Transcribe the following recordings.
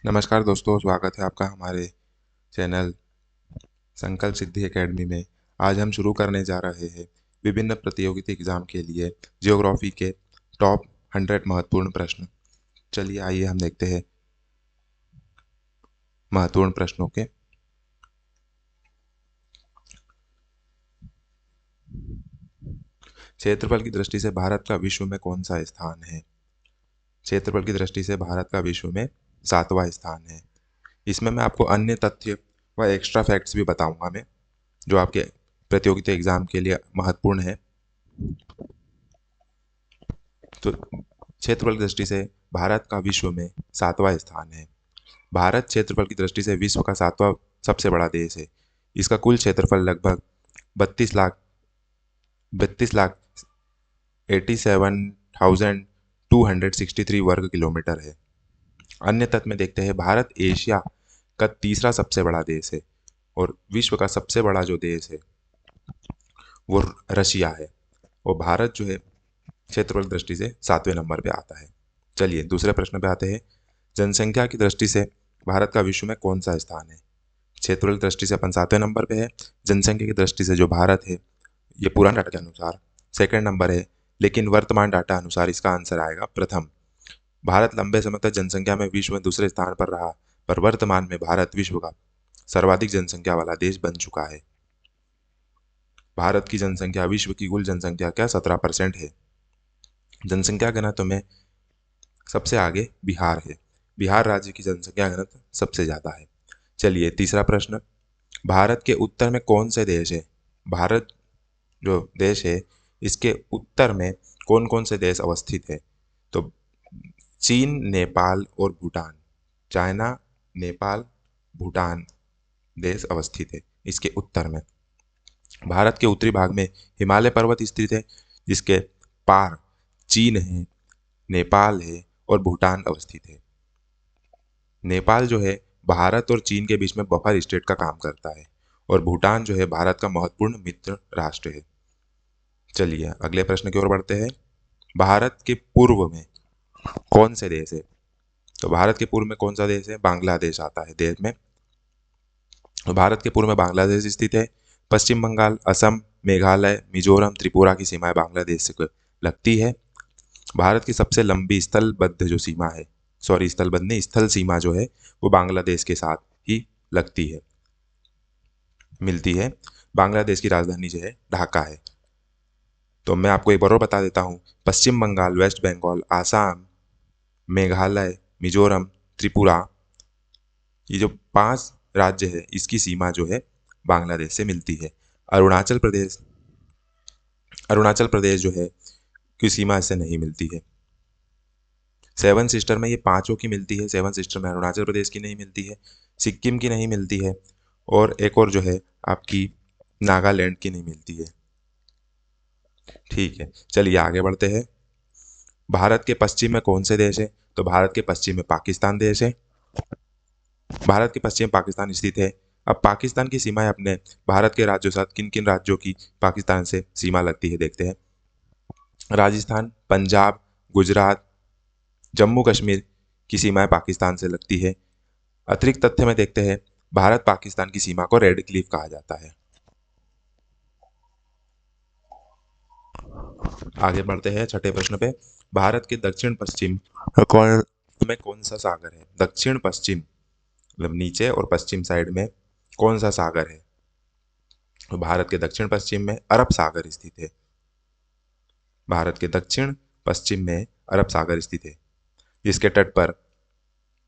नमस्कार दोस्तों, स्वागत है आपका हमारे चैनल संकल्प सिद्धि एकेडमी में। आज हम शुरू करने जा रहे हैं विभिन्न प्रतियोगिता एग्जाम के लिए जियोग्राफी के टॉप 100 महत्वपूर्ण प्रश्न। चलिए आइए हम देखते हैं महत्वपूर्ण प्रश्नों के। क्षेत्रफल की दृष्टि से भारत का विश्व में कौन सा स्थान है? क्षेत्रफल की दृष्टि से भारत का विश्व में 7वां स्थान है। इसमें मैं आपको अन्य तथ्य व एक्स्ट्रा फैक्ट्स भी बताऊंगा मैं, जो आपके प्रतियोगिता एग्जाम के लिए महत्वपूर्ण है। तो क्षेत्रफल की दृष्टि से भारत का विश्व में 7वां स्थान है। भारत क्षेत्रफल की दृष्टि से विश्व का 7वां सबसे बड़ा देश है। इसका कुल क्षेत्रफल लगभग 32 लाख 87,263 वर्ग किलोमीटर है। अन्य तथ्य में देखते हैं, भारत एशिया का तीसरा सबसे बड़ा देश है और विश्व का सबसे बड़ा जो देश है वो रशिया है। और भारत जो है क्षेत्रफल दृष्टि से 7वें नंबर पे आता है। चलिए दूसरे प्रश्न पे आते हैं। जनसंख्या की दृष्टि से भारत का विश्व में कौन सा स्थान है? क्षेत्रफल की दृष्टि से अपन 7वें नंबर पे है। जनसंख्या की दृष्टि से जो भारत है, ये पुराने डाटा के अनुसार सेकंड नंबर है, लेकिन वर्तमान डाटा अनुसार इसका आंसर आएगा प्रथम। भारत लंबे समय तक जनसंख्या में विश्व में दूसरे स्थान पर रहा, पर वर्तमान में भारत विश्व का सर्वाधिक जनसंख्या वाला देश बन चुका है। भारत की जनसंख्या विश्व की कुल जनसंख्या का 17% है। जनसंख्या घनत्व में सबसे आगे बिहार है। बिहार राज्य की जनसंख्या घनत्व सबसे ज्यादा है। चलिए तीसरा प्रश्न, भारत के उत्तर में कौन से देश है? भारत जो देश है, इसके उत्तर में कौन कौन से देश अवस्थित है? तो चीन, नेपाल और भूटान। चाइना, नेपाल, भूटान देश अवस्थित है इसके उत्तर में। भारत के उत्तरी भाग में हिमालय पर्वत स्थित है, जिसके पार चीन है, नेपाल है और भूटान अवस्थित है। नेपाल जो है भारत और चीन के बीच में बफर स्टेट का काम करता है और भूटान जो है भारत का महत्वपूर्ण मित्र राष्ट्र है। चलिए अगले प्रश्न की ओर बढ़ते हैं। भारत के पूर्व में कौन से देश है? तो भारत के पूर्व में कौन सा देश है? बांग्लादेश आता है देश में। तो भारत के पूर्व में बांग्लादेश स्थित है। पश्चिम बंगाल, असम, मेघालय, मिजोरम, त्रिपुरा की सीमाएं बांग्लादेश से लगती है। भारत की सबसे लंबी स्थलबद्ध जो सीमा है, सॉरी स्थलबद्ध नहीं, स्थल सीमा जो है वो बांग्लादेश के साथ ही लगती है, मिलती है। बांग्लादेश की राजधानी जो है ढाका है। तो मैं आपको एक बार और बता देता हूँ, पश्चिम बंगाल, वेस्ट बंगाल, आसाम, मेघालय, मिजोरम, त्रिपुरा, ये जो 5 राज्य है इसकी सीमा जो है बांग्लादेश से मिलती है। अरुणाचल प्रदेश अरुणाचल प्रदेश जो है की सीमा इससे नहीं मिलती है। सेवन सिस्टर में ये पांचों की मिलती है। सेवन सिस्टर में अरुणाचल प्रदेश की नहीं मिलती है, सिक्किम की नहीं मिलती है और एक और जो है आपकी नागालैंड की नहीं मिलती है। ठीक है, चलिए आगे बढ़ते हैं। भारत के पश्चिम में कौन से देश है? तो भारत के पश्चिम में पाकिस्तान देश है। भारत के पश्चिम में पाकिस्तान स्थित है। अब पाकिस्तान की सीमाएं अपने भारत के राज्यों के साथ किन किन राज्यों की पाकिस्तान से सीमा लगती है देखते हैं। राजस्थान, पंजाब, गुजरात, जम्मू कश्मीर की सीमाएं पाकिस्तान से लगती है। अतिरिक्त तथ्य में देखते हैं, भारत पाकिस्तान की सीमा को रेड क्लिफ कहा जाता है। आगे बढ़ते हैं छठे प्रश्न पे। भारत के दक्षिण पश्चिम कौन में कौन सा सागर है? दक्षिण पश्चिम मतलब नीचे और पश्चिम साइड में कौन सा सागर है? तो भारत के दक्षिण पश्चिम में अरब सागर स्थित है। भारत के दक्षिण पश्चिम में अरब सागर स्थित है, जिसके तट पर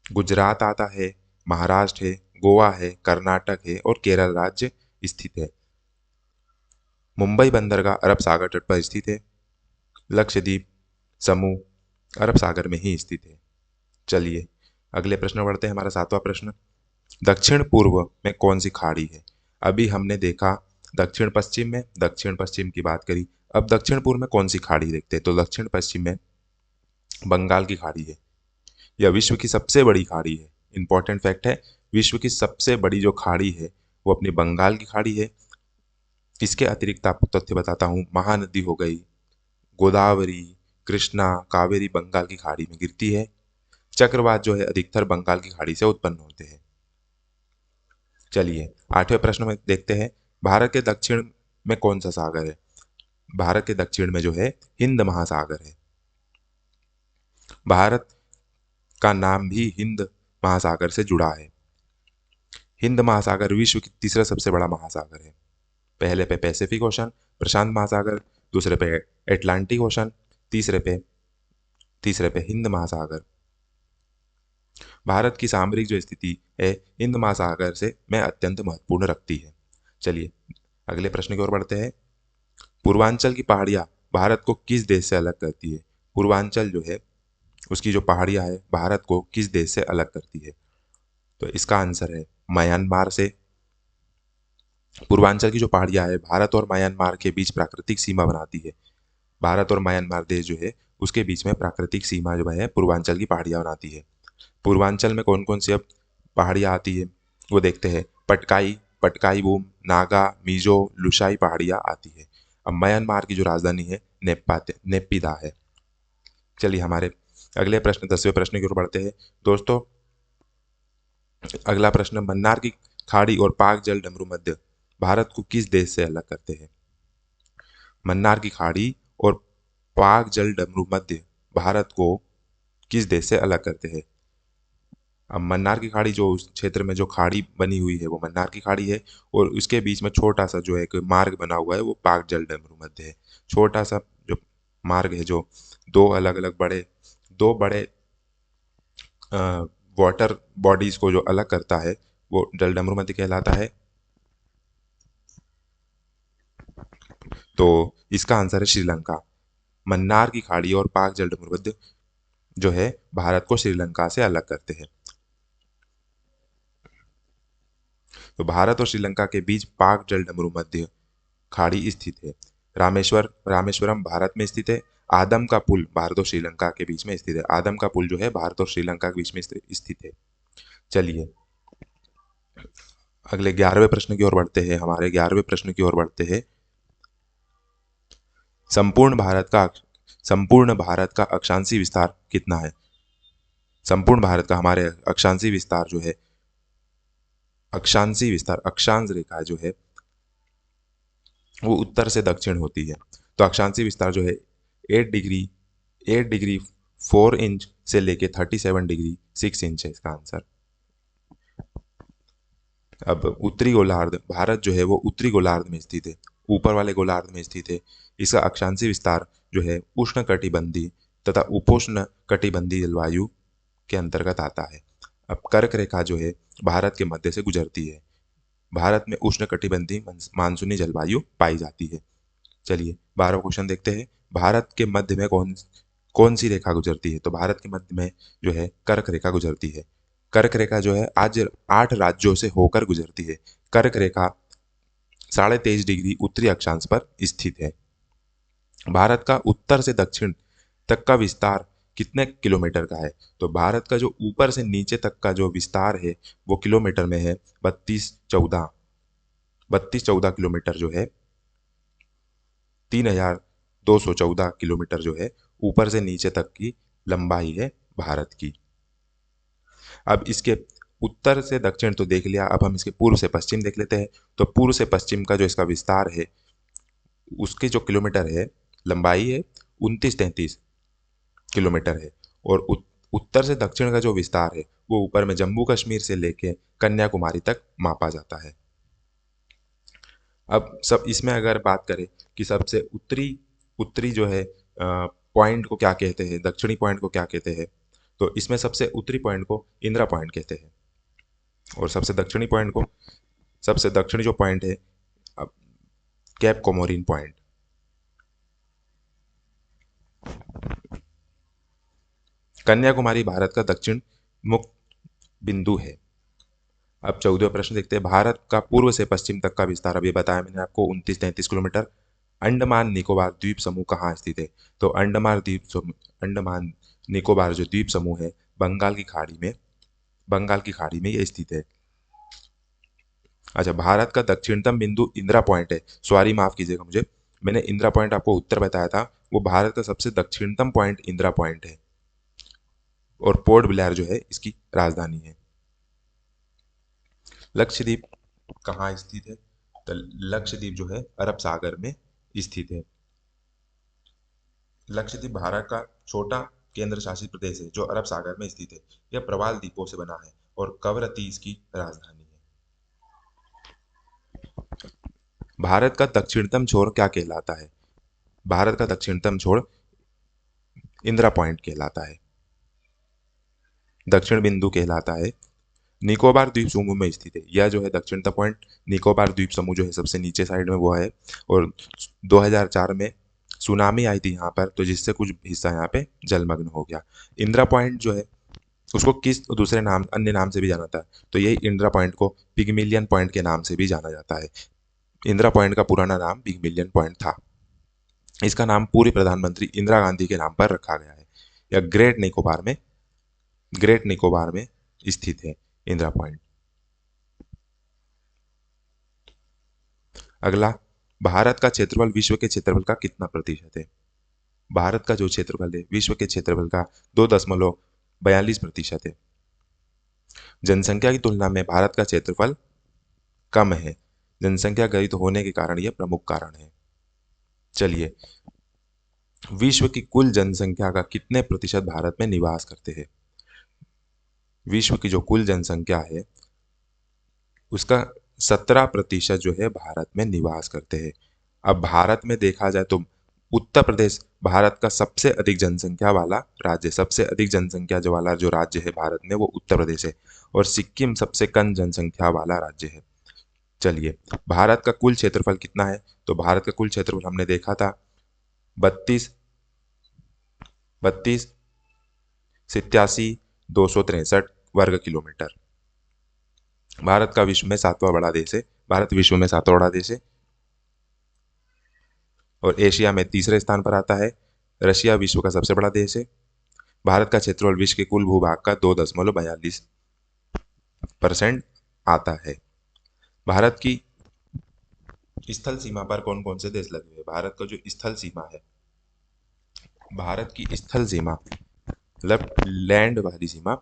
गुजरात आता है, महाराष्ट्र है, गोवा है, कर्नाटक है और केरल राज्य स्थित है। मुंबई बंदरगाह अरब सागर तट पर स्थित है। लक्षद्वीप समूह अरब सागर में ही स्थित है। चलिए अगले प्रश्न बढ़ते हैं। हमारा 7वां प्रश्न, दक्षिण पूर्व में कौन सी खाड़ी है? अभी हमने देखा दक्षिण पश्चिम की बात करी, अब दक्षिण पूर्व में कौन सी खाड़ी देखते हैं। तो दक्षिण पश्चिम में बंगाल की खाड़ी है। यह विश्व की सबसे बड़ी खाड़ी है। इंपॉर्टेंट फैक्ट है, विश्व की सबसे बड़ी जो खाड़ी है वो अपनी बंगाल की खाड़ी है। इसके अतिरिक्त आपको तथ्य बताता हूँ, महानदी हो गई, गोदावरी, कृष्णा, कावेरी बंगाल की खाड़ी में गिरती है। चक्रवात जो है अधिकतर बंगाल की खाड़ी से उत्पन्न होते हैं। चलिए 8वें प्रश्न में देखते हैं, भारत के दक्षिण में कौन सा सागर है? भारत के दक्षिण में जो है हिंद महासागर है। भारत का नाम भी हिंद महासागर से जुड़ा है। हिंद महासागर विश्व की तीसरा सबसे बड़ा महासागर है। पहले पे पैसिफिक ओशन प्रशांत महासागर, दूसरे पे अटलांटिक ओशन, तीसरे पे हिंद महासागर। भारत की सामरिक जो स्थिति है हिंद महासागर से में अत्यंत महत्वपूर्ण रखती है। चलिए अगले प्रश्न की ओर बढ़ते हैं। पूर्वांचल की पहाड़ियां भारत को किस देश से अलग करती है? पूर्वांचल जो है उसकी जो पहाड़ियां है भारत को किस देश से अलग करती है? तो इसका आंसर है म्यांमार से। पूर्वांचल की जो पहाड़ियां है भारत और म्यांमार के बीच प्राकृतिक सीमा बनाती है। भारत और म्यांमार देश जो है उसके बीच में प्राकृतिक सीमा जो है पूर्वांचल की पहाड़ियां बनाती है। पूर्वांचल में कौन कौन सी अब पहाड़ियां आती है वो देखते हैं। पटकाई बूम, नागा, मिजो, लुशाई पहाड़ियां आती है। अब म्यांमार की जो राजधानी है नेपिदा है। चलिए हमारे अगले प्रश्न 10वें प्रश्न की ओर बढ़ते हैं। दोस्तों अगला प्रश्न, मन्नार की खाड़ी और पाक जल डमरू मध्य भारत को किस देश से अलग करते हैं? मन्नार की खाड़ी और पाक जल डमरू मध्य भारत को किस देश से अलग करते हैं? अब मन्नार की खाड़ी जो उस क्षेत्र में जो खाड़ी बनी हुई है वो मन्नार की खाड़ी है, और उसके बीच में छोटा सा जो एक मार्ग बना हुआ है वो पाक जल डमरू मध्य है। छोटा सा जो मार्ग है जो दो बड़े वाटर बॉडीज को जो अलग करता है वो जल डमरू मध्य कहलाता है। तो इसका आंसर है श्रीलंका। मन्नार की खाड़ी और पाक जल डमरू मध्य जो है भारत को श्रीलंका से अलग करते हैं। तो भारत और श्रीलंका के बीच पाक जल डमरू मध्य खाड़ी स्थित है। रामेश्वरम भारत में स्थित है। आदम का पुल भारत और श्रीलंका के बीच में स्थित है। आदम का पुल जो है भारत और श्रीलंका के बीच में स्थित है। चलिए अगले 11वें प्रश्न की ओर बढ़ते हैं। हमारे 11वें प्रश्न की ओर बढ़ते हैं। संपूर्ण भारत का अक्षांशीय विस्तार कितना है? संपूर्ण भारत का हमारे अक्षांशीय विस्तार जो है अक्षांश रेखा जो है वो उत्तर से दक्षिण होती है। तो अक्षांशीय विस्तार जो है 8 डिग्री 4 इंच से लेके 37 डिग्री 6 इंच है इसका आंसर। अब उत्तरी गोलार्ध भारत जो है वो उत्तरी गोलार्ध में स्थित है, ऊपर वाले गोलार्ध में स्थित है। इसका अक्षांशीय विस्तार जो है उष्ण कटिबंधीय तथा उपोष्ण कटिबंधीय जलवायु के अंतर्गत आता है। अब कर्क रेखा जो है भारत के मध्य से गुजरती है। भारत में उष्ण कटिबंधीय मानसूनी जलवायु पाई जाती है। चलिए 12वां क्वेश्चन देखते हैं। भारत के मध्य में कौन सी रेखा गुजरती है? तो भारत के मध्य में जो है कर्क रेखा गुजरती है। कर्क रेखा जो है आज 8 राज्यों से होकर गुजरती है। कर्क रेखा 23.5 डिग्री उत्तरी अक्षांश पर स्थित है। भारत का उत्तर से दक्षिण तक का विस्तार कितने किलोमीटर का है? तो भारत का जो ऊपर से नीचे तक का जो विस्तार है वो किलोमीटर में है 3214 किलोमीटर जो है 3214 किलोमीटर जो है ऊपर से नीचे तक की लंबाई है भारत की। अब इसके उत्तर से दक्षिण तो देख लिया, अब हम इसके पूर्व से पश्चिम देख लेते हैं। तो पूर्व से पश्चिम का जो इसका विस्तार है उसके जो किलोमीटर है लंबाई है 2933 किलोमीटर है, और उत्तर से दक्षिण का जो विस्तार है वो ऊपर में जम्मू कश्मीर से लेके कन्याकुमारी तक मापा जाता है। अब सब इसमें अगर बात करें कि सबसे उत्तरी जो है पॉइंट को क्या कहते हैं, दक्षिणी पॉइंट को क्या कहते हैं, तो इसमें सबसे उत्तरी पॉइंट को इंदिरा पॉइंट कहते हैं, और सबसे दक्षिणी जो पॉइंट है cap Comorin point. Kanyakumari Bharat का दक्षिण मुक्त बिंदु है। अब 14वां प्रश्न देखते हैं। भारत का पूर्व से पश्चिम तक का विस्तार, अभी बताया मैंने आपको 29-33 किलोमीटर। अंडमान निकोबार द्वीप समूह कहाँ स्थित है? तो अंडमान निकोबार जो द्वीप समूह है बंगाल की खाड़ी में ये स्थित है। अच्छा, भारत का दक्षिणतम बिंदु इंदिरा पॉइंट है। सॉरी, माफ कीजिएगा मुझे, मैंने इंदिरा पॉइंट आपको उत्तर बताया था, वो भारत का सबसे दक्षिणतम पॉइंट इंदिरा पॉइंट है। और पोर्ट ब्लेयर जो है इसकी राजधानी है। लक्षद्वीप कहाँ स्थित है? तो लक्षद्वीप जो है अरब सागर में स्थित है। लक्षद्वीप भारत का छोटा केंद्र शासित प्रदेश है जो अरब सागर में स्थित है। यह प्रवाल द्वीपों से बना है और कवरत्ती इसकी राजधानी है। भारत का दक्षिणतम छोर क्या कहलाता है? भारत का दक्षिणतम छोर इंदिरा पॉइंट कहलाता है, दक्षिण बिंदु कहलाता है। निकोबार द्वीप समूह में स्थित है। यह जो है दक्षिणतम पॉइंट निकोबार द्वीप समूह जो है सबसे नीचे साइड में वो है। और 2004 में सुनामी आई थी यहाँ पर, तो जिससे कुछ हिस्सा यहाँ पे जलमग्न हो गया। इंदिरा पॉइंट जो है उसको किस दूसरे नाम अन्य नाम से भी जाना था, तो यही इंदिरा पॉइंट को पिगमिलियन पॉइंट के नाम से भी जाना जाता है। इंदिरा पॉइंट का पुराना नाम पिगमिलियन पॉइंट था। इसका नाम पूर्व प्रधानमंत्री इंदिरा गांधी के नाम पर रखा गया है। यह ग्रेट निकोबार में स्थित है इंदिरा पॉइंट। अगला, भारत का क्षेत्रफल विश्व के क्षेत्रफल का कितना प्रतिशत है? भारत का जो क्षेत्रफल है विश्व के क्षेत्रफल का 2.42% है। जनसंख्या की तुलना में भारत का क्षेत्रफल कम है। जनसंख्या घटित होने के कारण यह प्रमुख कारण है। चलिए, विश्व की कुल जनसंख्या का कितने प्रतिशत भारत में निवास करते हैं? विश्व की जो कुल जनसंख्या है उसका 17% जो है भारत में निवास करते हैं। अब भारत में देखा जाए तो उत्तर प्रदेश भारत का सबसे अधिक जनसंख्या वाला राज्य, सबसे अधिक जनसंख्या जो वाला जो राज्य है भारत में वो उत्तर प्रदेश है। और सिक्किम सबसे कम जनसंख्या वाला राज्य है। चलिए, भारत का कुल क्षेत्रफल कितना है? तो भारत का कुल क्षेत्रफल हमने देखा था 32,87,263 वर्ग किलोमीटर। भारत का विश्व में 7वां बड़ा देश है। भारत विश्व में 7वां बड़ा देश है और एशिया में तीसरे स्थान पर आता है। रशिया विश्व का सबसे बड़ा देश है। भारत का क्षेत्रफल विश्व के कुल भूभाग का 2.42% आता है। भारत की स्थल सीमा पर कौन कौन से देश लगे हुए हैं? भारत का जो स्थल सीमा है, भारत की स्थल सीमा मतलब लैंड वाली सीमा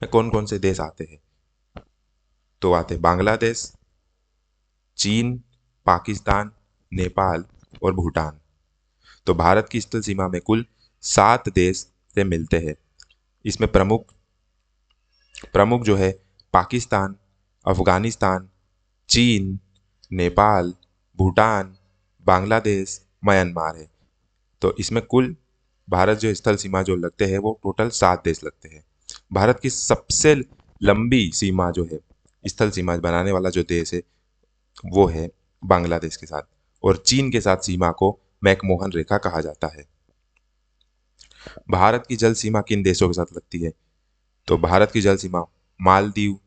में कौन कौन से देश आते हैं? तो आते हैं बांग्लादेश, चीन, पाकिस्तान, नेपाल और भूटान। तो भारत की स्थल सीमा में कुल 7 देश से मिलते हैं। इसमें प्रमुख प्रमुख जो है पाकिस्तान, अफगानिस्तान, चीन, नेपाल, भूटान, बांग्लादेश, म्यांमार है। तो इसमें कुल भारत जो स्थल सीमा जो लगते हैं वो टोटल 7 देश लगते हैं। भारत की सबसे लंबी सीमा जो है, स्थल सीमा बनाने वाला जो देश है वो है बांग्लादेश के साथ। और चीन के साथ सीमा को मैकमोहन रेखा कहा जाता है। भारत की जल सीमा किन देशों के साथ लगती है? तो भारत की जल सीमा मालदीव,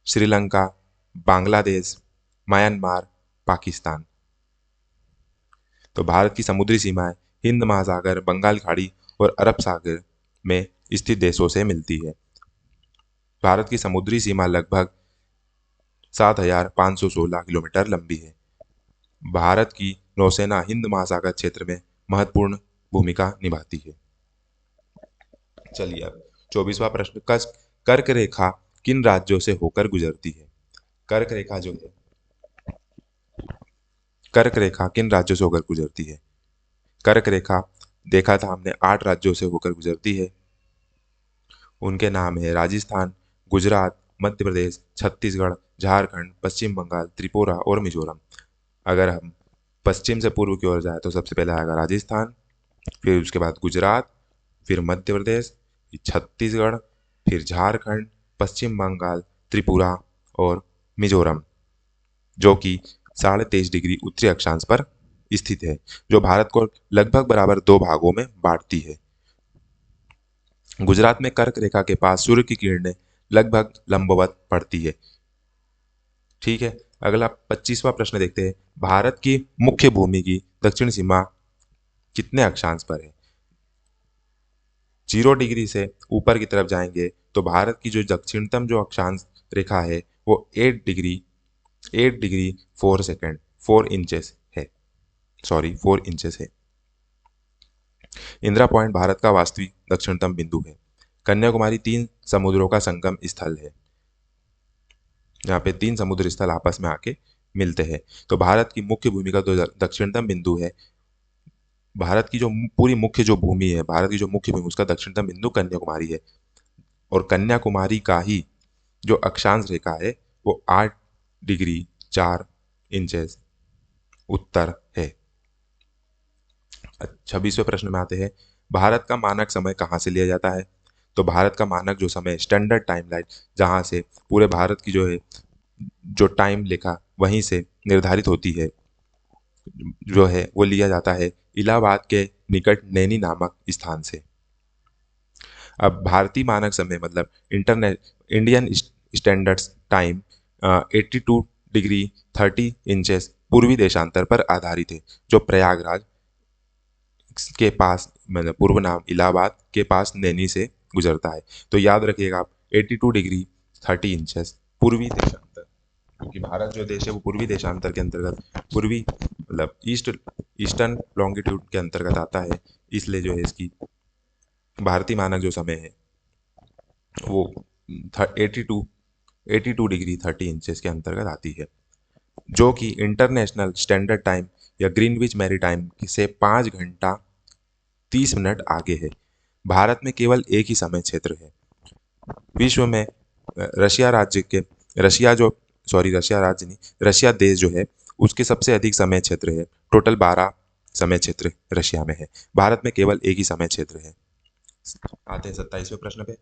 श्रीलंका, बांग्लादेश, म्यांमार, पाकिस्तान। तो भारत की समुद्री सीमाएं हिंद महासागर, बंगाल खाड़ी और अरब सागर में स्थित देशों से मिलती है। भारत की समुद्री सीमा लगभग 7,516 किलोमीटर लंबी है। भारत की नौसेना हिंद महासागर क्षेत्र में महत्वपूर्ण भूमिका निभाती है। चलिए, अब 24वां प्रश्न, कर्क रेखा किन राज्यों से होकर गुजरती है? कर्क रेखा जो है, कर्क रेखा किन राज्यों से होकर गुजरती है? कर्क रेखा देखा था हमने 8 राज्यों से होकर गुजरती है। उनके नाम है राजस्थान, गुजरात, मध्य प्रदेश, छत्तीसगढ़, झारखंड, पश्चिम बंगाल, त्रिपुरा और मिजोरम। अगर हम पश्चिम से पूर्व की ओर जाए तो सबसे पहले आएगा राजस्थान, फिर उसके बाद गुजरात, फिर मध्य प्रदेश, फिर छत्तीसगढ़, फिर झारखंड, पश्चिम बंगाल, त्रिपुरा और मिजोरम, जो कि 23.5 डिग्री उत्तरी अक्षांश पर स्थित है, जो भारत को लगभग बराबर 2 भागों में बांटती है। गुजरात में कर्क रेखा के पास सूर्य की किरणें लगभग लंबवत पड़ती है। ठीक है, अगला 25वां प्रश्न देखते हैं। भारत की मुख्य भूमि की दक्षिण सीमा कितने अक्षांश पर है? 0 डिग्री से ऊपर की तरफ जाएंगे तो भारत की जो दक्षिणतम जो अक्षांश रेखा है वो 8 डिग्री 4 इंचेस है। सॉरी, 4 इंचेस है। इंदिरा पॉइंट भारत का वास्तविक दक्षिणतम बिंदु है। कन्याकुमारी 3 समुद्रों का संगम स्थल है। यहाँ पे 3 समुद्र स्थल आपस में आके मिलते हैं। तो भारत की मुख्य भूमि का जो दक्षिणतम बिंदु है, भारत की जो पूरी मुख्य जो भूमि है, भारत की जो मुख्य भूमि, उसका दक्षिणतम बिंदु कन्याकुमारी है। और कन्याकुमारी का ही जो अक्षांश रेखा है वो 8 डिग्री 4 इंचेस उत्तर है। 26वें प्रश्न में आते हैं, भारत का मानक समय कहाँ से लिया जाता है? तो भारत का मानक जो समय, स्टैंडर्ड टाइमलाइन, जहाँ से पूरे भारत की जो है जो टाइम लेखा वहीं से निर्धारित होती है, जो है वो लिया जाता है इलाहाबाद के निकट नैनी नामक स्थान से। अब भारतीय मानक समय मतलब internet Indian standard time 82 degree 30 inches पूर्वी देशांतर पर आधारित है, जो प्रयागराज के पास, मतलब पूर्व नाम इलाहाबाद के पास नैनी से गुजरता है। तो याद रखिएगा आप, 82 डिग्री 30 इंचेस पूर्वी देशांतर, क्योंकि भारत जो देश है वो पूर्वी देशांतर के अंतर्गत, पूर्वी मतलब ईस्टर्न लॉन्गिट्यूड के अंतर्गत आता है, इसलिए जो है इसकी भारतीय मानक जो समय है वो 82 डिग्री 30 इंचेस के अंतर्गत आती है, जो कि इंटरनेशनल स्टैंडर्ड टाइम या ग्रीनविच मैरी टाइम से 5 घंटा 30 मिनट आगे है। भारत में केवल एक ही समय क्षेत्र है। विश्व में रशिया राज्य के रशिया जो सॉरी रशिया राज्य नहीं, रशिया देश जो है उसके सबसे अधिक समय क्षेत्र है। टोटल 12 समय क्षेत्र रशिया में है। भारत में केवल एक ही समय क्षेत्र है। आते हैं 27वें प्रश्न पे।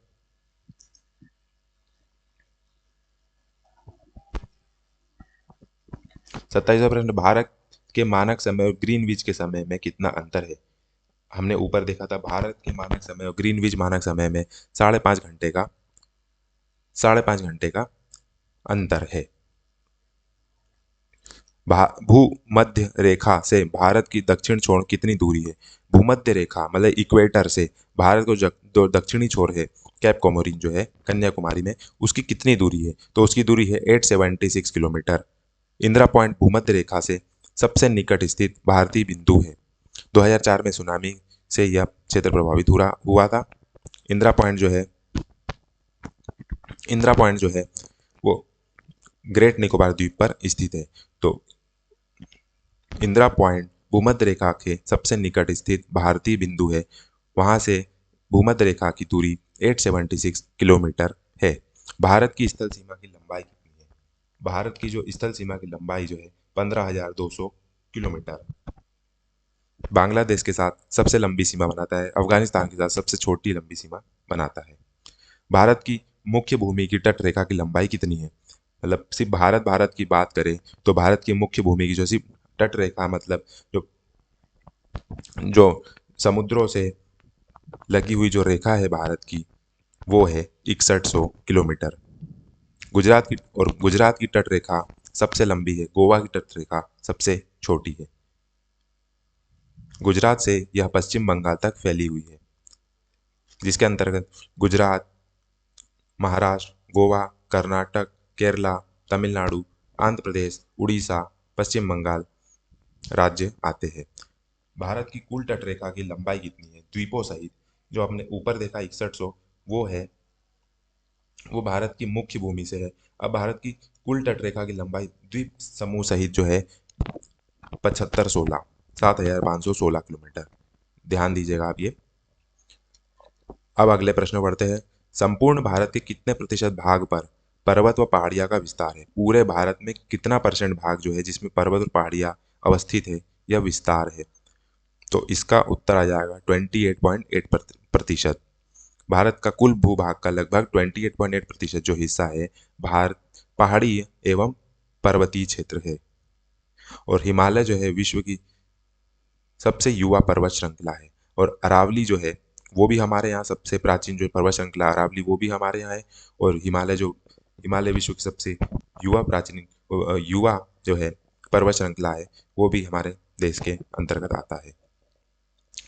27वां प्रश्न, भारत के मानक समय और ग्रीनविच के समय में कितना अंतर है? हमने ऊपर देखा था भारत के मानक समय और ग्रीनविच मानक समय में 5.5 घंटे का अंतर है। भूमध्य रेखा से भारत की दक्षिण छोर कितनी दूरी है? भूमध्य रेखा मतलब इक्वेटर से भारत को जो दक्षिणी छोर है, कैप कोमोरिन जो है कन्याकुमारी में, उसकी कितनी दूरी है? तो उसकी दूरी है 876 किलोमीटर। इंदिरा पॉइंट भूमध्य रेखा से सबसे निकट स्थित भारतीय बिंदु है। 2004 में सुनामी से यह क्षेत्र प्रभावित हुआ था। इंदिरा पॉइंट जो है इंदिरा पॉइंट जो है वो ग्रेट निकोबार द्वीप पर स्थित है। तो इंदिरा पॉइंट भूमध्य रेखा के सबसे निकट स्थित भारतीय बिंदु है। वहां से भूमध्य रेखा की दूरी 876 किलोमीटर है। भारत की स्थल सीमा की लंबाई कितनी है? भारत की जो स्थल सीमा की लंबाई जो है 15,200 किलोमीटर। बांग्लादेश के साथ सबसे लंबी सीमा बनाता है, अफगानिस्तान के साथ सबसे छोटी लंबी सीमा बनाता है। भारत की मुख्य भूमि की तट रेखा की लंबाई कितनी है? मतलब सिर्फ भारत की बात करें तो भारत की मुख्य भूमि की जो सिर्फ तट रेखा, मतलब जो जो समुद्रों से लगी हुई जो रेखा है भारत की, वो है 6100 किलोमीटर। गुजरात की तट रेखा सबसे लंबी है, गोवा की तट रेखा सबसे छोटी है। गुजरात से यह पश्चिम बंगाल तक फैली हुई है, जिसके अंतर्गत गुजरात, महाराष्ट्र, गोवा, कर्नाटक, केरला, तमिलनाडु, आंध्र प्रदेश, उड़ीसा, पश्चिम बंगाल राज्य आते हैं। भारत की कुल तटरेखा की लंबाई कितनी है द्वीपों सहित? जो हमने ऊपर देखा 6100, वो है वो भारत की मुख्य भूमि से है। अब भारत की कुल तटरेखा की लंबाई द्वीप समूह सहित जो है 7516 ध्यान दीजिएगा आप ये। अब अगले प्रश्न बढ़ते हैं। संपूर्ण भारत के कितने प्रतिशत भाग पर पर्वत व पहाड़ियां का विस्तार है? पूरे भारत में कितना परसेंट भाग जो है जिसमें पर्वत और पहाड़ियां अवस्थित है, यह विस्तार है? तो इसका उत्तर आ जाएगा 28.8%। भारत का कुल भूभाग का लगभग 28.8% जो हिस्सा है भारत पहाड़ी एवं पर्वतीय क्षेत्र है। और हिमालय जो है विश्व की सबसे युवा पर्वत श्रृंखला है। और अरावली जो है वो भी हमारे यहाँ सबसे प्राचीन जो पर्वत श्रृंखला अरावली, वो भी हमारे यहाँ है। और हिमालय विश्व की सबसे युवा जो है पर्वत श्रृंखला है, वो भी हमारे देश के अंतर्गत आता है।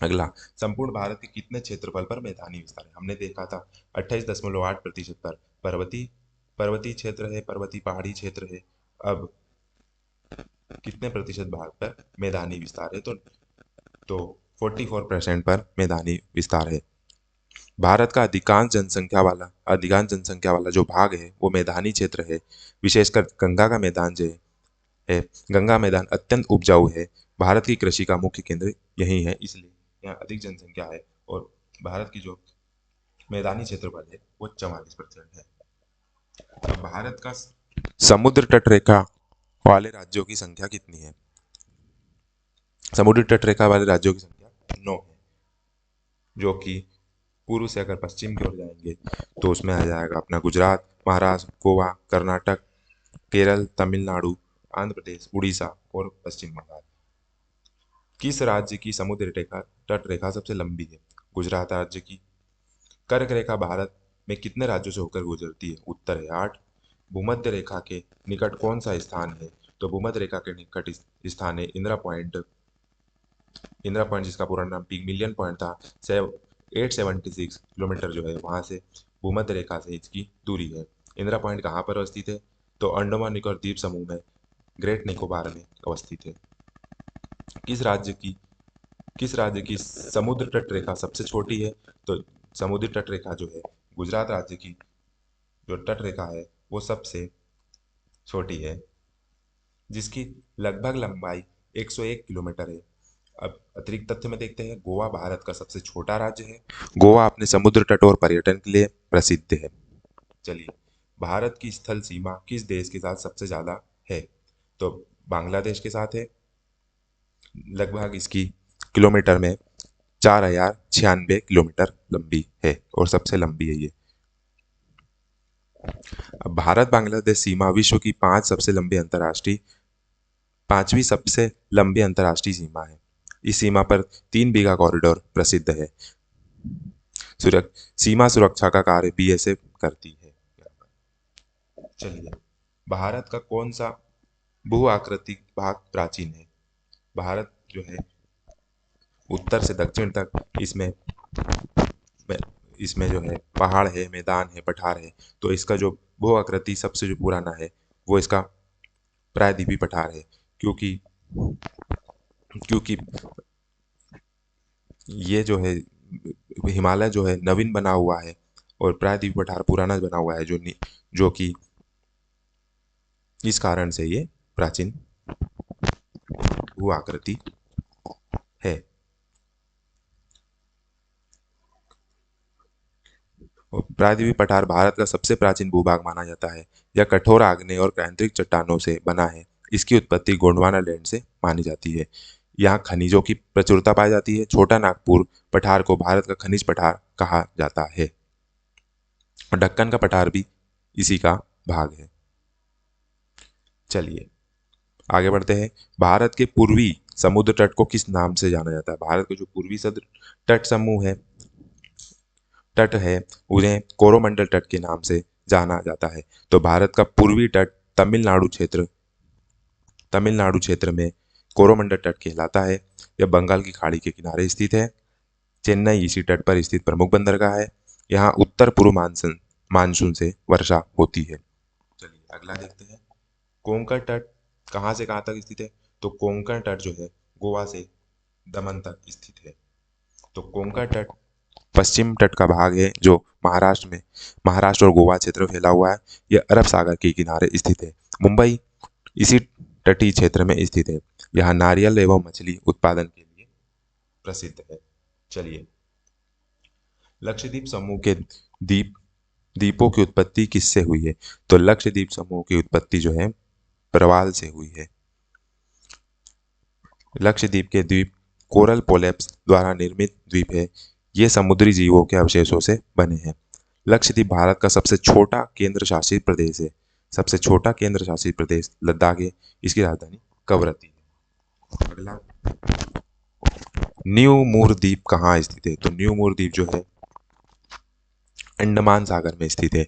अगला, संपूर्ण भारत के कितने क्षेत्रफल पर मैदानी विस्तार है? हमने देखा था 28.8% पर पर्वतीय पर्वतीय क्षेत्र है, पर्वतीय पहाड़ी क्षेत्र है। अब कितने प्रतिशत भाग पर मैदानी विस्तार है? तो 44% पर मैदानी विस्तार है। भारत का अधिकांश जनसंख्या वाला जो भाग है वो मैदानी क्षेत्र है। विशेषकर गंगा का मैदान जो है, गंगा मैदान अत्यंत उपजाऊ है। भारत की कृषि का मुख्य केंद्र यही है, इसलिए यहाँ अधिक जनसंख्या है। और भारत की जो मैदानी क्षेत्रफल है वो 44% है। अब भारत का समुद्र तट रेखा वाले राज्यों की संख्या कितनी है? समुद्र तट रेखा वाले राज्यों की संख्या 9 है, जो कि पूर्व से अगर पश्चिम की ओर जाएंगे तो उसमें आ जाएगा अपना गुजरात, महाराष्ट्र, गोवा, कर्नाटक, केरल, तमिलनाडु, आंध्र प्रदेश, उड़ीसा और पश्चिम बंगाल। किस राज्य की समुद्र रेखा तट रेखा सबसे लंबी है? गुजरात राज्य की। कर्क रेखा भारत में कितने राज्यों से होकर गुजरती है? उत्तर है 8। भूमध्य रेखा के निकट कौन सा स्थान है? तो भूमध्य रेखा के निकट स्थान है इंदिरा पॉइंट। इंदिरा पॉइंट जिसका पूरा नाम पिगमिलियन पॉइंट था। 876 किलोमीटर जो है वहां से भूमध्य रेखा से इसकी दूरी है। इंदिरा पॉइंट कहाँ पर अवस्थित है? तो अंडमान निकोबार द्वीप समूह में, ग्रेट निकोबार में अवस्थित है। किस राज्य की किस राज्य की समुद्र तट रेखा सबसे छोटी है? तो समुद्री तट रेखा जो है गुजरात राज्य की जो तट रेखा है वो सबसे छोटी है, जिसकी लगभग लंबाई 101 किलोमीटर है। अब अतिरिक्त तथ्य में देखते हैं, गोवा भारत का सबसे छोटा राज्य है। गोवा अपने समुद्र तट और पर्यटन के लिए प्रसिद्ध है। चलिए, भारत की स्थल सीमा किस देश के साथ सबसे ज्यादा है? तो बांग्लादेश के साथ है। लगभग इसकी किलोमीटर में 4096 किलोमीटर लंबी है और सबसे लंबी है ये। अब भारत बांग्लादेश सीमा विश्व की पांचवी सबसे लंबी अंतर्राष्ट्रीय सीमा है। इस सीमा पर 3 बीघा कॉरिडोर प्रसिद्ध है। सीमा सुरक्षा का कार्य बीएसएफ करती है। चलिए, भारत का कौन सा भू आकृतिक भाग प्राचीन है? भारत जो है उत्तर से दक्षिण तक इसमें जो है पहाड़ है, मैदान है, पठार है। तो इसका जो भू आकृति सबसे जो पुराना है वो इसका प्रायद्वीपीय पठार है, क्योंकि क्योंकि ये जो है हिमालय जो है नवीन बना हुआ है और प्रायद्वीपीय पठार पुराना बना हुआ है, जो कि इस कारण से ये प्राचीन भू आकृति है। और प्रायद्वीपीय पठार भारत का सबसे प्राचीन भूभाग माना जाता है। यह कठोर आग्नेय और क्रांतिक चट्टानों से बना है। इसकी उत्पत्ति गोंडवाना लैंड से मानी जाती है। यहाँ खनिजों की प्रचुरता पाई जाती है। छोटा नागपुर पठार को भारत का खनिज पठार कहा जाता है और दक्कन का पठार भी इसी का भाग है। चलिए आगे बढ़ते हैं। भारत के पूर्वी समुद्र तट को किस नाम से जाना जाता है? भारत का जो पूर्वी तट समूह है, तट है, उन्हें कोरोमंडल तट के नाम से जाना जाता है। तो भारत का पूर्वी तट तमिलनाडु क्षेत्र में कोरोमंडल तट कहलाता है। यह बंगाल की खाड़ी के किनारे स्थित है। चेन्नई इसी तट पर स्थित प्रमुख बंदरगाह है। यहाँ उत्तर पूर्व मानसून से वर्षा होती है। चलिए अगला देखते हैं। कोंकण तट कहाँ से कहाँ तक स्थित है? तो कोंकण तट जो है गोवा से दमन तक स्थित है। तो कोंकण तट पश्चिम तट का भाग है जो महाराष्ट्र और गोवा क्षेत्र में फैला हुआ है। यह अरब सागर के किनारे स्थित है। मुंबई इसी तटीय क्षेत्र में स्थित है। यहाँ नारियल एवं मछली उत्पादन के लिए प्रसिद्ध है। चलिए, लक्षद्वीप समूह के द्वीपों की उत्पत्ति किससे हुई है? तो लक्षद्वीप समूह की उत्पत्ति जो है प्रवाल से हुई है। लक्षद्वीप के द्वीप कोरल पोलैप्स द्वारा निर्मित द्वीप है। ये समुद्री जीवों के अवशेषों से बने हैं। लक्षद्वीप भारत का सबसे छोटा केंद्र शासित प्रदेश है। सबसे छोटा केंद्र शासित प्रदेश लद्दाख है। इसकी राजधानी कवरत्ती है। अगला, न्यू मूर द्वीप कहाँ स्थित है? तो न्यू मूर द्वीप जो है अंडमान सागर में स्थित है।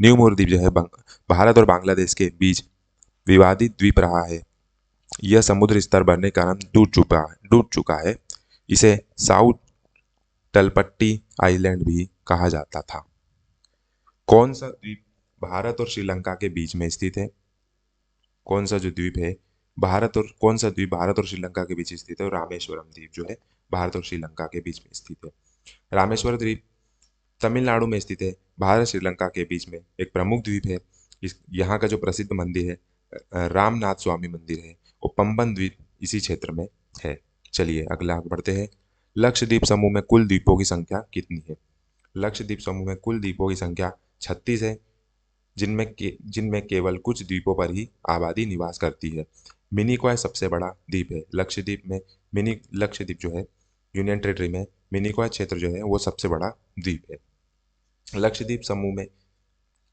न्यू मूर द्वीप जो है भारत और बांग्लादेश के बीच विवादित द्वीप रहा है। यह समुद्र स्तर बढ़ने के कारण डूब चुका है। इसे साउथ तलपट्टी आइलैंड भी कहा जाता था। कौन सा द्वीप भारत और श्रीलंका के बीच में स्थित है? कौन सा द्वीप भारत और श्रीलंका के बीच स्थित है? रामेश्वरम द्वीप जो है भारत और श्रीलंका के बीच में स्थित है। रामेश्वर द्वीप तमिलनाडु में स्थित है। भारत श्रीलंका के बीच में एक प्रमुख द्वीप है। इस यहाँ का जो प्रसिद्ध मंदिर है रामनाथ स्वामी मंदिर है, और पंबन द्वीप इसी क्षेत्र में है। चलिए अगला आगे बढ़ते हैं। लक्षद्वीप समूह में कुल द्वीपों की संख्या कितनी है? लक्षद्वीप समूह में कुल द्वीपों की संख्या 36 है, जिनमें केवल कुछ द्वीपों पर ही आबादी निवास करती है। मिनिकॉय सबसे बड़ा द्वीप है लक्षद्वीप में। मिनी लक्षद्वीप जो है यूनियन टेरिटरी में मिनिकॉय क्षेत्र जो है वो सबसे बड़ा द्वीप है। लक्षद्वीप समूह में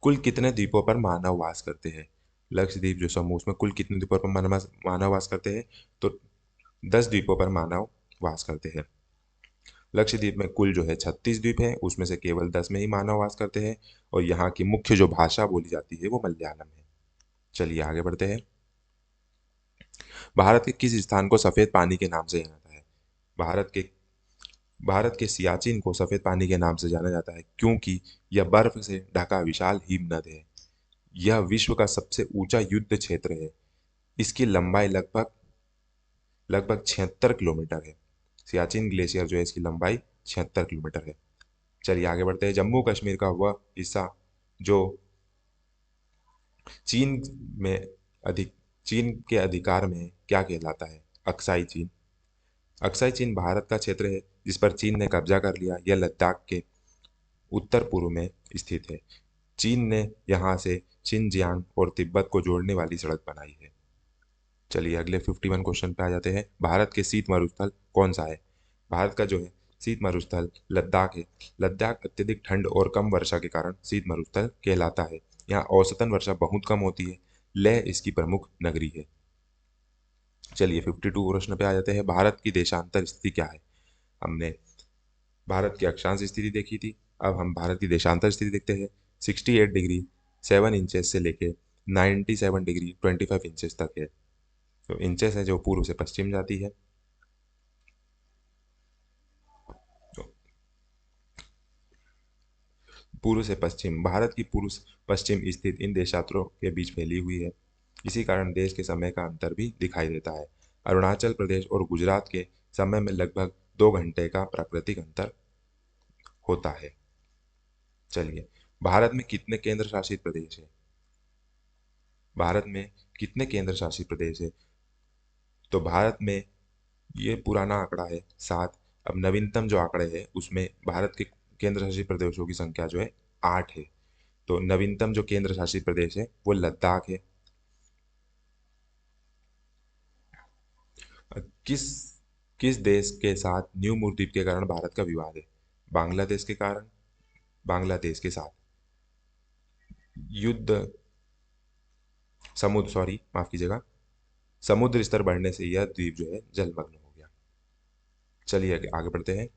कुल कितने द्वीपों पर मानव वास करते हैं? लक्षद्वीप जो समूह उसमें कुल कितने द्वीपों पर मानव वास करते हैं? तो 10 द्वीपों पर मानव वास करते हैं। लक्षद्वीप में कुल जो है 36 द्वीप है, उसमें से केवल 10 में ही मानव वास करते हैं, और यहाँ की मुख्य जो भाषा बोली जाती है वो मलयालम है। चलिए आगे बढ़ते हैं। भारत के किस स्थान को सफेद पानी के नाम से जाना जाता है? भारत के सियाचिन को सफेद पानी के नाम से जाना जाता है क्योंकि यह बर्फ से ढका विशाल हिमनद है। यह विश्व का सबसे ऊंचा युद्ध क्षेत्र है। इसकी लंबाई लगभग लगभग 76 किलोमीटर है। सियाचिन ग्लेशियर जो है इसकी लंबाई 76 किलोमीटर है। चलिए आगे बढ़ते हैं। जम्मू कश्मीर का वह हिस्सा जो चीन में अधिक चीन के अधिकार में है, क्या कहलाता है? अक्साई चीन। अक्साई चीन भारत का क्षेत्र है जिस पर चीन ने कब्जा कर लिया। यह लद्दाख के उत्तर पूर्व में स्थित है। चीन ने यहाँ से शिनजियांग और तिब्बत को जोड़ने वाली सड़क बनाई है। चलिए अगले 51 क्वेश्चन पे आ जाते हैं। भारत के शीत मरुस्थल कौन सा है? भारत का जो है शीत मरुस्थल लद्दाख है। लद्दाख अत्यधिक ठंड और कम वर्षा के कारण शीत मरुस्थल कहलाता है। यहाँ औसतन वर्षा बहुत कम होती है। लेह इसकी प्रमुख नगरी है। चलिए 52 प्रश्न पे आ जाते हैं। भारत की देशांतर स्थिति क्या है? हमने भारत की अक्षांश स्थिति देखी थी, अब हम भारत की देशांतर स्थिति देखते हैं। 68 डिग्री 7 इंचेस से लेके 97 डिग्री 25 इंचेस तक है। तो इंचेस है जो पूर्व से पश्चिम जाती है। तो पूर्व से पश्चिम, भारत की पूर्व पश्चिम स्थित इन देशांतरों के बीच फैली हुई है। इसी कारण देश के समय का अंतर भी दिखाई देता है। अरुणाचल प्रदेश और गुजरात के समय में लगभग 2 घंटे का प्राकृतिक अंतर होता है। चलिए भारत में कितने केंद्र शासित प्रदेश है? भारत में कितने केंद्र शासित प्रदेश है? तो भारत में ये पुराना आंकड़ा है 7। अब नवीनतम जो आंकड़े है उसमें भारत के केंद्र शासित प्रदेशों की संख्या जो है 8 है। तो नवीनतम जो केंद्र शासित प्रदेश है वो लद्दाख है। किस किस देश के साथ न्यू मूर द्वीप के कारण भारत का विवाद है? बांग्लादेश के कारण, बांग्लादेश के साथ युद्ध, समुद्र सॉरी माफ कीजिएगा, समुद्र स्तर बढ़ने से यह द्वीप जो है जलमग्न हो गया। चलिए आगे बढ़ते हैं।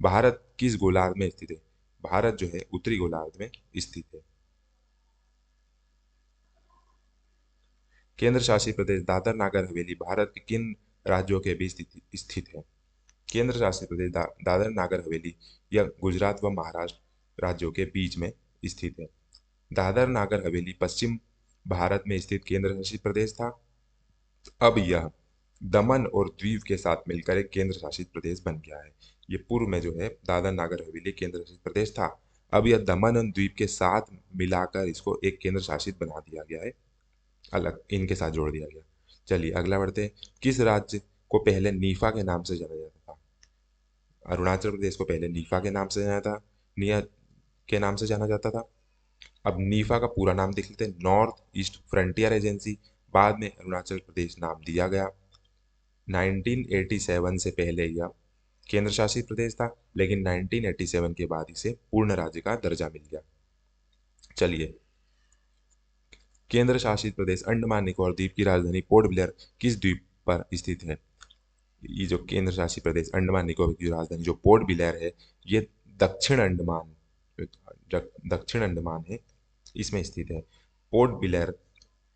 भारत किस गोलार्ध में स्थित है? भारत जो है उत्तरी गोलार्ध में स्थित है। केंद्र शासित प्रदेश दादर नागर हवेली भारत के किन राज्यों के बीच स्थित है? केंद्र शासित प्रदेश दादर नागर हवेली यह गुजरात व महाराष्ट्र राज्यों के बीच में स्थित है। दादर नागर हवेली पश्चिम भारत में स्थित केंद्र शासित प्रदेश था। अब यह दमन और दीव के साथ मिलकर एक केंद्र शासित प्रदेश बन गया है। ये पूर्व में जो है दादर नागर हवेली केंद्र शासित प्रदेश था। अब यह दमन और द्वीप के साथ मिलाकर इसको एक केंद्र शासित बना दिया गया है, अलग इनके साथ जोड़ दिया गया। चलिए अगला बढ़ते हैं। किस राज्य को पहले नीफा के नाम से जाना जाता था? अरुणाचल प्रदेश को पहले नीफा के नाम से जाना था, निया के नाम से जाना जाता था। अब नीफा का पूरा नाम देख लेते हैं, नॉर्थ ईस्ट फ्रंटियर एजेंसी। बाद में अरुणाचल प्रदेश नाम दिया गया। 1987 से पहले यह केंद्र शासित प्रदेश था, लेकिन 1987 के बाद इसे पूर्ण राज्य का दर्जा मिल गया। चलिए केंद्र शासित प्रदेश अंडमान निकोबार द्वीप की राजधानी पोर्ट ब्लेयर किस द्वीप पर स्थित है? ये जो केंद्र शासित प्रदेश अंडमान निकोबार की राजधानी जो पोर्ट ब्लेयर है, ये दक्षिण अंडमान दक्षिण अंडमान है, इसमें स्थित है। पोर्ट ब्लेयर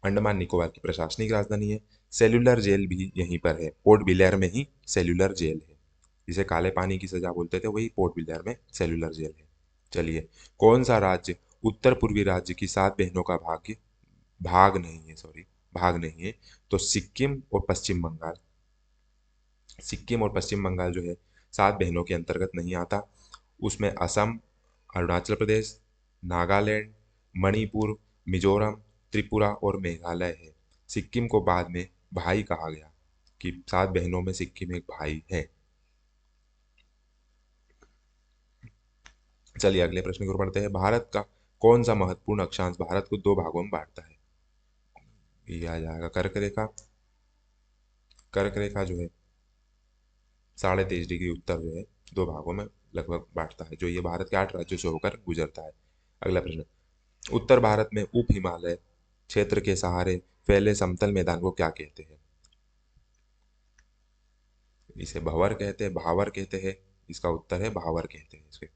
अंडमान निकोबार की प्रशासनिक राजधानी है। सेल्यूलर जेल भी यहीं पर है, पोर्ट ब्लेयर में ही सेल्यूलर जेल है। जिसे काले पानी की सजा बोलते थे वही पोर्ट ब्लेयर में सेल्यूलर जेल है। चलिए कौन सा राज्य उत्तर पूर्वी राज्य की 7 बहनों का भाग नहीं है? तो सिक्किम और पश्चिम बंगाल सिक्किम और पश्चिम बंगाल जो है 7 बहनों के अंतर्गत नहीं आता। उसमें असम, अरुणाचल प्रदेश, नागालैंड, मणिपुर, मिजोरम, त्रिपुरा और मेघालय है। सिक्किम को बाद में भाई कहा गया कि 7 बहनों में सिक्किम एक भाई है। चलिए अगले प्रश्न की ओर बढ़ते हैं। भारत का कौन सा महत्वपूर्ण अक्षांश भारत को 2 भागों में बांटता है? ये आ जाएगा कर्क रेखा। कर्क रेखा जो है 23.5 डिग्री उत्तर जो है 2 भागों में लगभग बांटता है, जो ये भारत के 8 राज्यों से होकर गुजरता है। अगला प्रश्न, उत्तर भारत में उप हिमालय क्षेत्र के सहारे फैले समतल मैदान को क्या कहते हैं? इसे भंवर कहते हैं, भावर कहते हैं। इसका उत्तर है भावर कहते हैं इसके।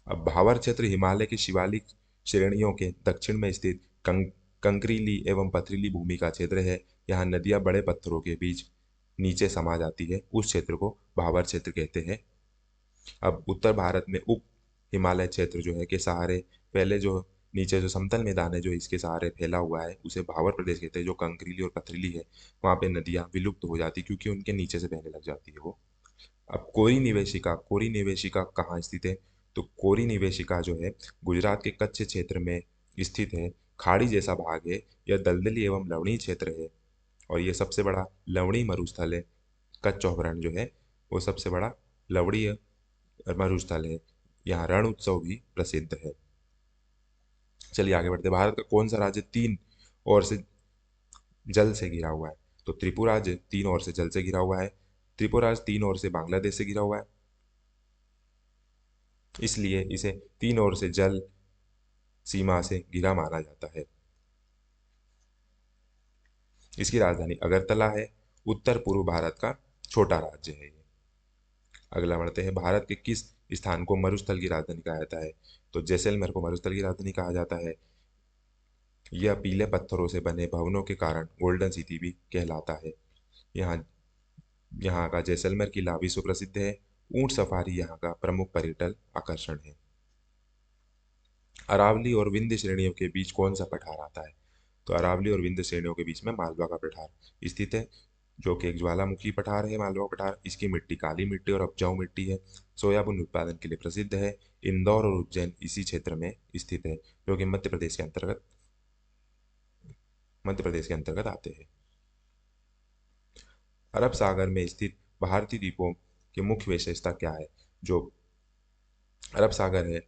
अब भावर क्षेत्र हिमालय की शिवालिक श्रेणियों के दक्षिण में स्थित कंकरीली एवं पथरीली भूमि का क्षेत्र है। यहाँ नदियां बड़े पत्थरों के बीच नीचे समा जाती है, उस क्षेत्र को भावर क्षेत्र कहते हैं। अब उत्तर भारत में उप हिमालय क्षेत्र जो है के सहारे पहले जो नीचे जो समतल मैदान है जो इसके सहारे फैला हुआ है उसे भावर प्रदेश कहते हैं, जो कंकरीली और पथरीली है। वहां पे नदियां विलुप्त हो जाती क्योंकि उनके नीचे से बहने लग जाती है वो। अब कोरी निवेशिका कहाँ स्थित है? तो कोरी निवेशिका जो है गुजरात के कच्छ क्षेत्र में स्थित है। खाड़ी जैसा भाग है। यह दलदली एवं लवणीय क्षेत्र है और ये सबसे बड़ा लवणीय मरुस्थल है। कच्छ चौहरण जो है वो सबसे बड़ा लवणीय मरुस्थल है। यहाँ रण उत्सव भी प्रसिद्ध है। चलिए आगे बढ़ते हैं। भारत का कौन सा राज्य तीन ओर से जल से घिरा हुआ है? तो त्रिपुरा राज्य तीन ओर से जल से घिरा हुआ है। त्रिपुरा राज्य तीन ओर से बांग्लादेश से घिरा हुआ है, इसलिए इसे तीन ओर से जल सीमा से घिरा माना जाता है। इसकी राजधानी अगरतला है। उत्तर पूर्व भारत का छोटा राज्य है ये। अगला बढ़ते हैं। भारत के किस स्थान को मरुस्थल की राजधानी कहा जाता है? तो जैसलमेर को मरुस्थल की राजधानी कहा जाता है। यह पीले पत्थरों से बने भवनों के कारण गोल्डन सिटी भी कहलाता है। यहाँ यहाँ का जैसलमेर किला विश्व प्रसिद्ध है। ऊंट सफारी यहाँ का प्रमुख पर्यटन आकर्षण है। अरावली और विंध्य श्रेणियों के बीच कौन सा पठार आता है? तो अरावली और विंध्य श्रेणियों के बीच में मालवा का पठार स्थित है, जो कि एक ज्वालामुखी पठार है। मालवा पठार, इसकी मिट्टी काली मिट्टी और उपजाऊ मिट्टी है। सोयाबीन उत्पादन के लिए प्रसिद्ध है। इंदौर और उज्जैन इसी क्षेत्र में स्थित है, जो कि मध्य प्रदेश के अंतर्गत आते हैं। अरब सागर में स्थित भारतीय द्वीपों की मुख्य विशेषता क्या है? जो अरब सागर है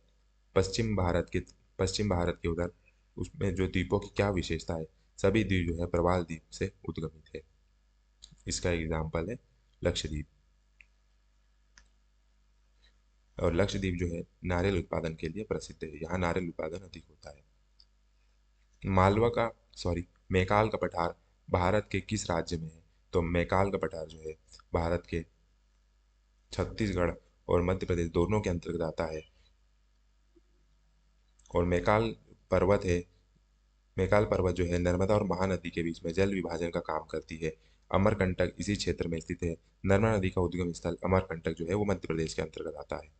पश्चिम भारत के उधर, उसमें जो द्वीपों की क्या विशेषता है? सभी द्वीप जो है प्रवाल द्वीप से उद्गमित है। इसका एग्जाम्पल है लक्षद्वीप। और लक्षद्वीप जो है नारियल उत्पादन के लिए प्रसिद्ध है, यहाँ नारियल उत्पादन अधिक होता है। मालवा का सॉरी मैकाल का पठार भारत के किस राज्य में है? तो मैकाल का पठार जो है भारत के छत्तीसगढ़ और मध्य प्रदेश दोनों के अंतर्गत आता है। और मैकाल पर्वत जो है नर्मदा और महानदी के बीच में जल विभाजन का काम करती है। अमरकंटक इसी क्षेत्र में स्थित है। नर्मदा नदी का उद्गम स्थल अमरकंटक जो है वो मध्य प्रदेश के अंतर्गत आता है।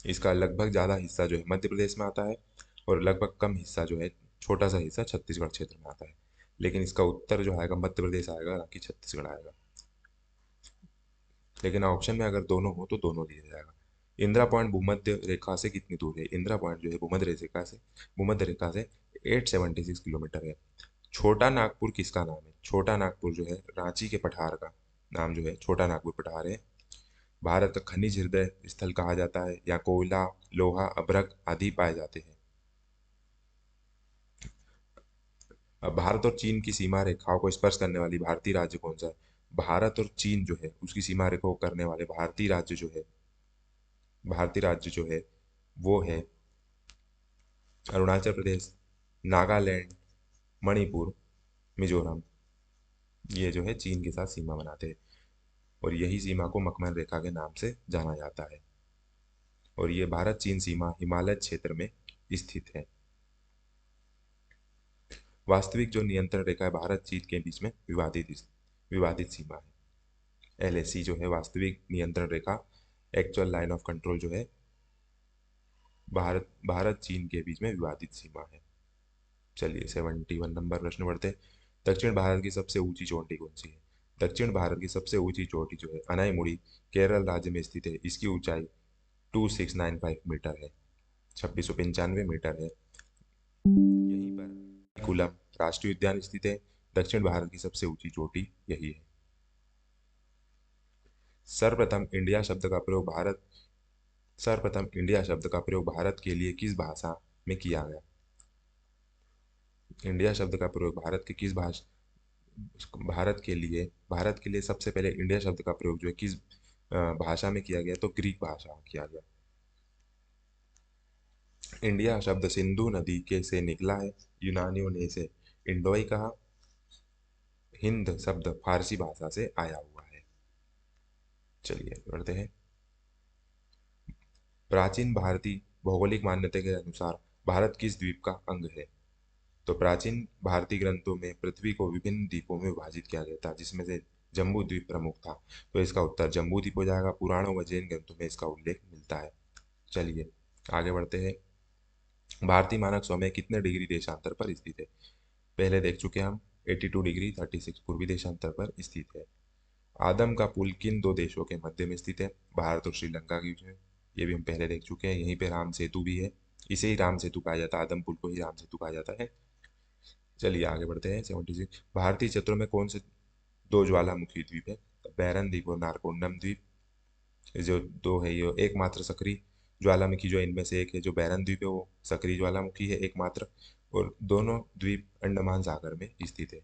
इसका लगभग ज़्यादा हिस्सा जो है मध्य प्रदेश में आता है और लगभग कम हिस्सा जो है, छोटा सा हिस्सा छत्तीसगढ़ क्षेत्र में आता है। लेकिन इसका उत्तर जो आएगा मध्य प्रदेश आएगा, ना कि छत्तीसगढ़ आएगा। लेकिन ऑप्शन में अगर दोनों हो तो दोनों दिया जाएगा। इंदिरा पॉइंट भूमध्य रेखा से कितनी दूर है? इंदिरा पॉइंट जो है भूमध्य रेखा से 876 किलोमीटर है। छोटा नागपुर किसका नाम है? छोटा नागपुर जो है रांची के पठार का नाम जो है छोटा नागपुर पठार है। भारत का खनिज हृदय स्थल कहा जाता है। यहाँ कोयला, लोहा, अभ्रक आदि पाए जाते हैं। अब भारत और चीन की सीमा रेखाओं को स्पर्श करने वाली भारतीय राज्य कौन सा है? भारत और चीन जो है उसकी सीमा रेखा को करने वाले भारतीय राज्य जो है वो है अरुणाचल प्रदेश, नागालैंड, मणिपुर, मिजोरम। ये जो है चीन के साथ सीमा बनाते हैं और यही सीमा को मकमल रेखा के नाम से जाना जाता है। और ये भारत चीन सीमा हिमालय क्षेत्र में स्थित है। वास्तविक जो नियंत्रण रेखा है भारत चीन के बीच में विवादित सीमा है। एलएसी जो है वास्तविक नियंत्रण रेखा, एक्चुअल लाइन ऑफ कंट्रोल जो है भारत चीन के बीच में विवादित सीमा है। चलिए 71 नंबर प्रश्न बढ़ते हैं। दक्षिण भारत की सबसे ऊंची चोटी कौन सी है? दक्षिण भारत की सबसे ऊंची चोटी जो है अनाईमुड़ी केरल राज्य में स्थित है। इसकी ऊंचाई 2695 मीटर है, 2695 मीटर है। यहीं पर कुलम राष्ट्रीय उद्यान स्थित है। दक्षिण भारत की सबसे ऊंची चोटी यही है। सर्वप्रथम इंडिया शब्द का प्रयोग भारत सर्वप्रथम इंडिया शब्द का प्रयोग भारत के लिए किस भाषा में किया गया? इंडिया शब्द का प्रयोग भारत के लिए सबसे पहले इंडिया शब्द का प्रयोग जो है किस भाषा में किया गया? तो ग्रीक भाषा में किया गया। इंडिया शब्द सिंधु नदी के से निकला है। यूनानियों ने इसे इंडोई कहा। हिंद शब्द फारसी भाषा से आया हुआ है। चलिए बढ़ते हैं। प्राचीन भारतीय भौगोलिक मान्यता के अनुसार भारत किस द्वीप का अंग है? तो प्राचीन भारतीय ग्रंथों में पृथ्वी को विभिन्न द्वीपों में विभाजित किया गया था, जिसमें से जम्बू द्वीप प्रमुख था। तो इसका उत्तर जम्बू द्वीप हो जाएगा। पुराणों व जैन ग्रंथों में इसका उल्लेख मिलता है। चलिए आगे बढ़ते हैं। भारतीय मानक समय कितने डिग्री देशांतर पर स्थित है? पहले देख चुके हैं हम। 82 डिग्री 36 पूर्वी देशांतर पर स्थित है। आदम का पुल किन दो देशों के मध्य में स्थित है? भारत और श्रीलंका के बीच में। ये भी हम पहले देख चुके हैं। यहीं पे राम सेतु भी है। इसे ही राम सेतु कहा जाता है। आदम पुल को ही राम सेतु कहा जाता है। चलिए आगे बढ़ते हैं। 76 भारतीय क्षेत्रों में कौन से दो ज्वालामुखी द्वीप है? बैरन द्वीप और नारकोंडम द्वीप। ये जो दो है ये एकमात्र सक्रिय ज्वालामुखी जो इनमें से एक है। जो बैरन द्वीप है वो सक्रिय ज्वालामुखी है एकमात्र, और दोनों द्वीप अंडमान सागर में स्थित है।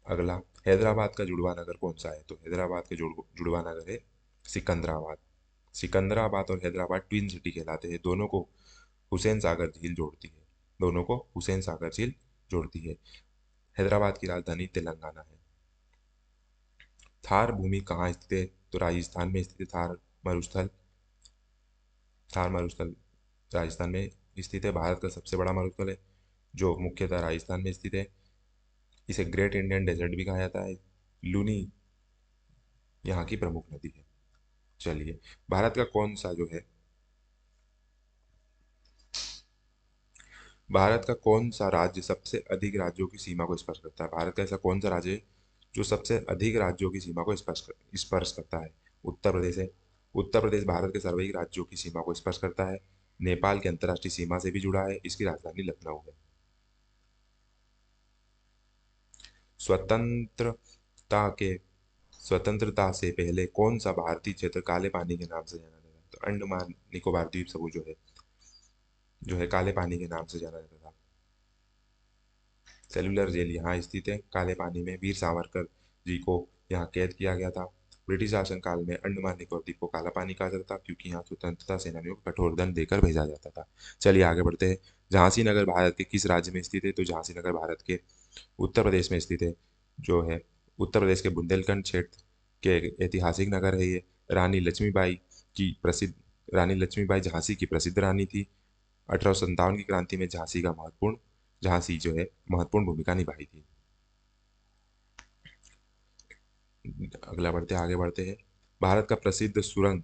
अगला, हैदराबाद का जुड़वा नगर कौन सा है? तो हैदराबाद का जुड़वा नगर है सिकंदराबाद। सिकंदराबाद और हैदराबाद ट्विन सिटी कहलाते हैं। दोनों को हुसैन सागर झील जोड़ती है। दोनों को हुसैन सागर झील जोड़ती है। हैदराबाद की राजधानी तेलंगाना है। थार भूमि कहाँ स्थित है? तो राजस्थान में स्थित है। थार मरुस्थल राजस्थान में स्थित है। भारत का सबसे बड़ा मरुस्थल है जो मुख्यतः राजस्थान में स्थित है। इसे ग्रेट इंडियन डेजर्ट भी कहा जाता है। लूनी यहाँ की प्रमुख नदी है। चलिए, भारत का कौन सा जो है भारत का कौन सा राज्य सबसे अधिक राज्यों की सीमा को स्पर्श करता है? भारत का ऐसा कौन सा राज्य है जो सबसे अधिक राज्यों की सीमा को स्पर्श करता है? उत्तर प्रदेश है। उत्तर प्रदेश भारत के सर्वाधिक राज्यों की सीमा को स्पर्श करता है। नेपाल की अंतर्राष्ट्रीय सीमा से भी जुड़ा है। इसकी राजधानी लखनऊ है। स्वतंत्रता के स्वतंत्रता से पहले कौन सा भारतीय क्षेत्र काले पानी के नाम से जाना जाता है? तो अंडमान निकोबार द्वीप समूह जो है काले पानी के नाम से जाना जाता था। सेलुलर जेल यहाँ स्थित है काले पानी में। वीर सावरकर जी को यहाँ कैद किया गया था। ब्रिटिश शासन काल में अंडमान निकोबार द्वीप को काला पानी कहा जाता था, क्योंकि यहाँ स्वतंत्रता सेनानियों को कठोर दंड देकर भेजा जाता था। चलिए आगे बढ़ते हैं। झांसी नगर भारत के किस राज्य में स्थित है? तो झांसी नगर भारत के उत्तर प्रदेश में स्थित है। जो है उत्तर प्रदेश के बुंदेलखंड क्षेत्र के ऐतिहासिक नगर है ये। रानी लक्ष्मीबाई की प्रसिद्ध रानी लक्ष्मीबाई झांसी की प्रसिद्ध रानी थी। 1857 की क्रांति में झांसी जो है महत्वपूर्ण भूमिका निभाई थी। आगे बढ़ते हैं। भारत का प्रसिद्ध सुरंग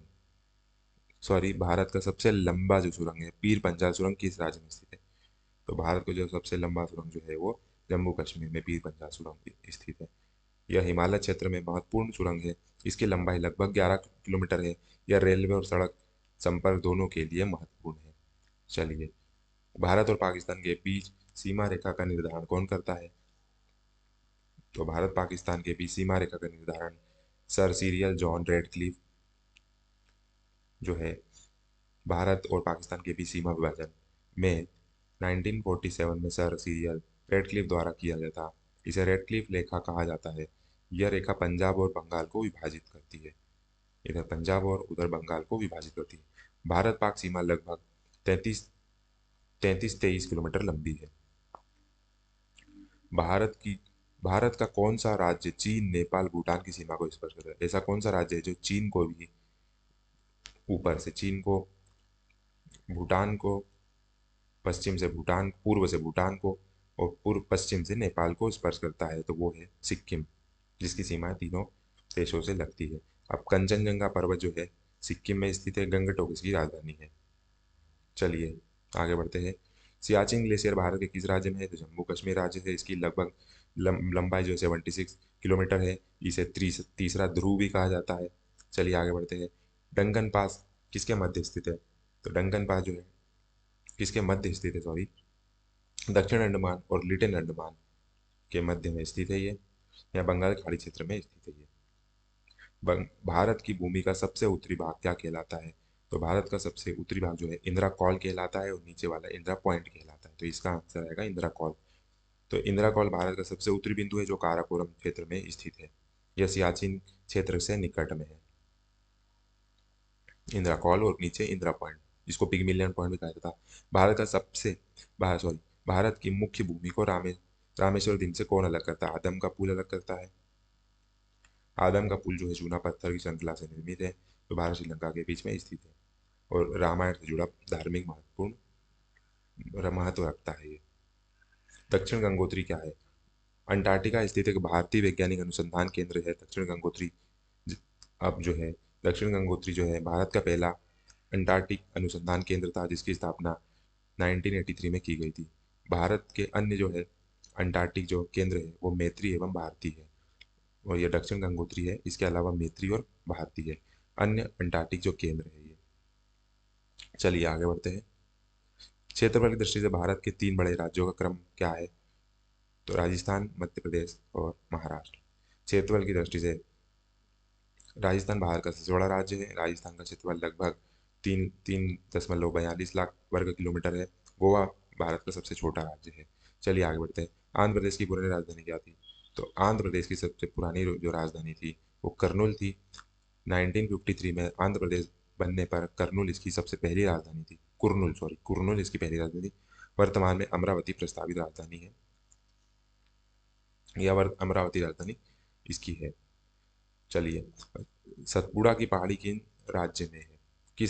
भारत का सबसे लंबा जो सुरंग है पीर पंजाल सुरंग किस राज्य में स्थित है? तो भारत का जो सबसे लंबा सुरंग जो है वो जम्मू कश्मीर में पीर पंजाल सुरंग स्थित है। यह हिमालय क्षेत्र में महत्वपूर्ण सुरंग है। इसकी लंबाई लगभग 11 किलोमीटर है। यह रेलवे और सड़क संपर्क दोनों के लिए महत्वपूर्ण है। चलिए, भारत और पाकिस्तान के बीच सीमा रेखा का निर्धारण कौन करता है? तो भारत पाकिस्तान के बीच सीमा रेखा का निर्धारण सर सीरियल जॉन रेडक्लिफ जो है भारत और पाकिस्तान के बीच सीमा विभाजन में 1947 में सर सीरियल रेडक्लिफ द्वारा किया गया था। इसे रेडक्लिफ रेखा कहा जाता है। यह रेखा पंजाब और बंगाल को विभाजित करती है। इधर पंजाब और उधर बंगाल को विभाजित करती है। भारत पाक सीमा लगभग 33-23 किलोमीटर लंबी है। भारत की भारत का कौन सा राज्य चीन, नेपाल, भूटान की सीमा को स्पर्श करता है? ऐसा कौन सा राज्य है जो चीन को भी ऊपर से चीन को, भूटान को, पश्चिम से भूटान, पूर्व से भूटान को और पूर्व पश्चिम से नेपाल को स्पर्श करता है? तो वो है सिक्किम, जिसकी सीमा तीनों देशों से लगती है। अब कंचनजंगा पर्वत जो है सिक्किम में स्थित है। गंगटोक इसकी राजधानी है। चलिए आगे बढ़ते हैं। सियाचिन ग्लेशियर भारत के किस राज्य में है? तो जम्मू कश्मीर राज्य है। इसकी लगभग लंबाई जो 76 किलोमीटर है। इसे तीसरा ध्रुव भी कहा जाता है। चलिए आगे बढ़ते हैं। डंकन पास किसके मध्य स्थित है? तो डंकन पास जो है किसके मध्य स्थित है, सॉरी, दक्षिण अंडमान और लिटिल अंडमान के मध्य में स्थित है ये, या बंगाल खाड़ी क्षेत्र में स्थित है ये। भारत की भूमि का सबसे उत्तरी भाग क्या कहलाता है? तो भारत का सबसे उत्तरी भाग जो है इंदिरा कॉल कहलाता है, और नीचे वाला इंदिरा पॉइंट कहलाता है। तो इसका आंसर आएगा इंदिरा कॉल। तो इंदिरा कॉल भारत का सबसे उत्तरी बिंदु है जो काराकोरम क्षेत्र में स्थित है। यह सियाचिन क्षेत्र से निकट में है। इंदिरा कॉल और नीचे इंदिरा पॉइंट, जिसको पिग्मिलियन पॉइंट भी कहा जाता है। भारत का सबसे भारत की मुख्य भूमि को रामेश्वर दिन से कौन अलग करता है? आदम का पुल अलग करता है। आदम का पुल जो है चूना पत्थर की श्रृंखला से निर्मित है, जो भारत श्रीलंका के बीच में स्थित है, और रामायण से जुड़ा धार्मिक महत्व रखता है ये। दक्षिण गंगोत्री क्या है? अंटार्कटिका स्थित एक भारतीय वैज्ञानिक अनुसंधान केंद्र है दक्षिण गंगोत्री। अब जो है दक्षिण गंगोत्री जो है भारत का पहला अंटार्कटिक अनुसंधान केंद्र था, जिसकी स्थापना 1983 में की गई थी। भारत के अन्य जो है अंटार्कटिक जो केंद्र है वो मैत्री एवं भारती है, और ये दक्षिण गंगोत्री है। इसके अलावा मैत्री और भारती है अन्य अंटार्कटिक जो केंद्र है ये। चलिए आगे बढ़ते हैं। क्षेत्रफल की दृष्टि से भारत के 3 बड़े राज्यों का क्रम क्या है? तो राजस्थान, मध्य प्रदेश और महाराष्ट्र। क्षेत्रफल की दृष्टि से राजस्थान भारत का सबसे बड़ा राज्य है। राजस्थान का क्षेत्रफल लगभग 3.42 लाख वर्ग किलोमीटर है। गोवा भारत का सबसे छोटा राज्य है। चलिए आगे बढ़ते हैं। आंध्र प्रदेश की पुरानी राजधानी क्या थी? तो आंध्र प्रदेश की सबसे पुरानी जो राजधानी थी वो कर्नूल थी। 1953 में आंध्र प्रदेश बनने पर कर्नूल इसकी सबसे पहली राजधानी थी। कुर्नूल इसकी पहली राजधानी थी। वर्तमान में अमरावती प्रस्तावित राजधानी है, या अमरावती राजधानी इसकी है। चलिए, सतपुड़ा की पहाड़ी किस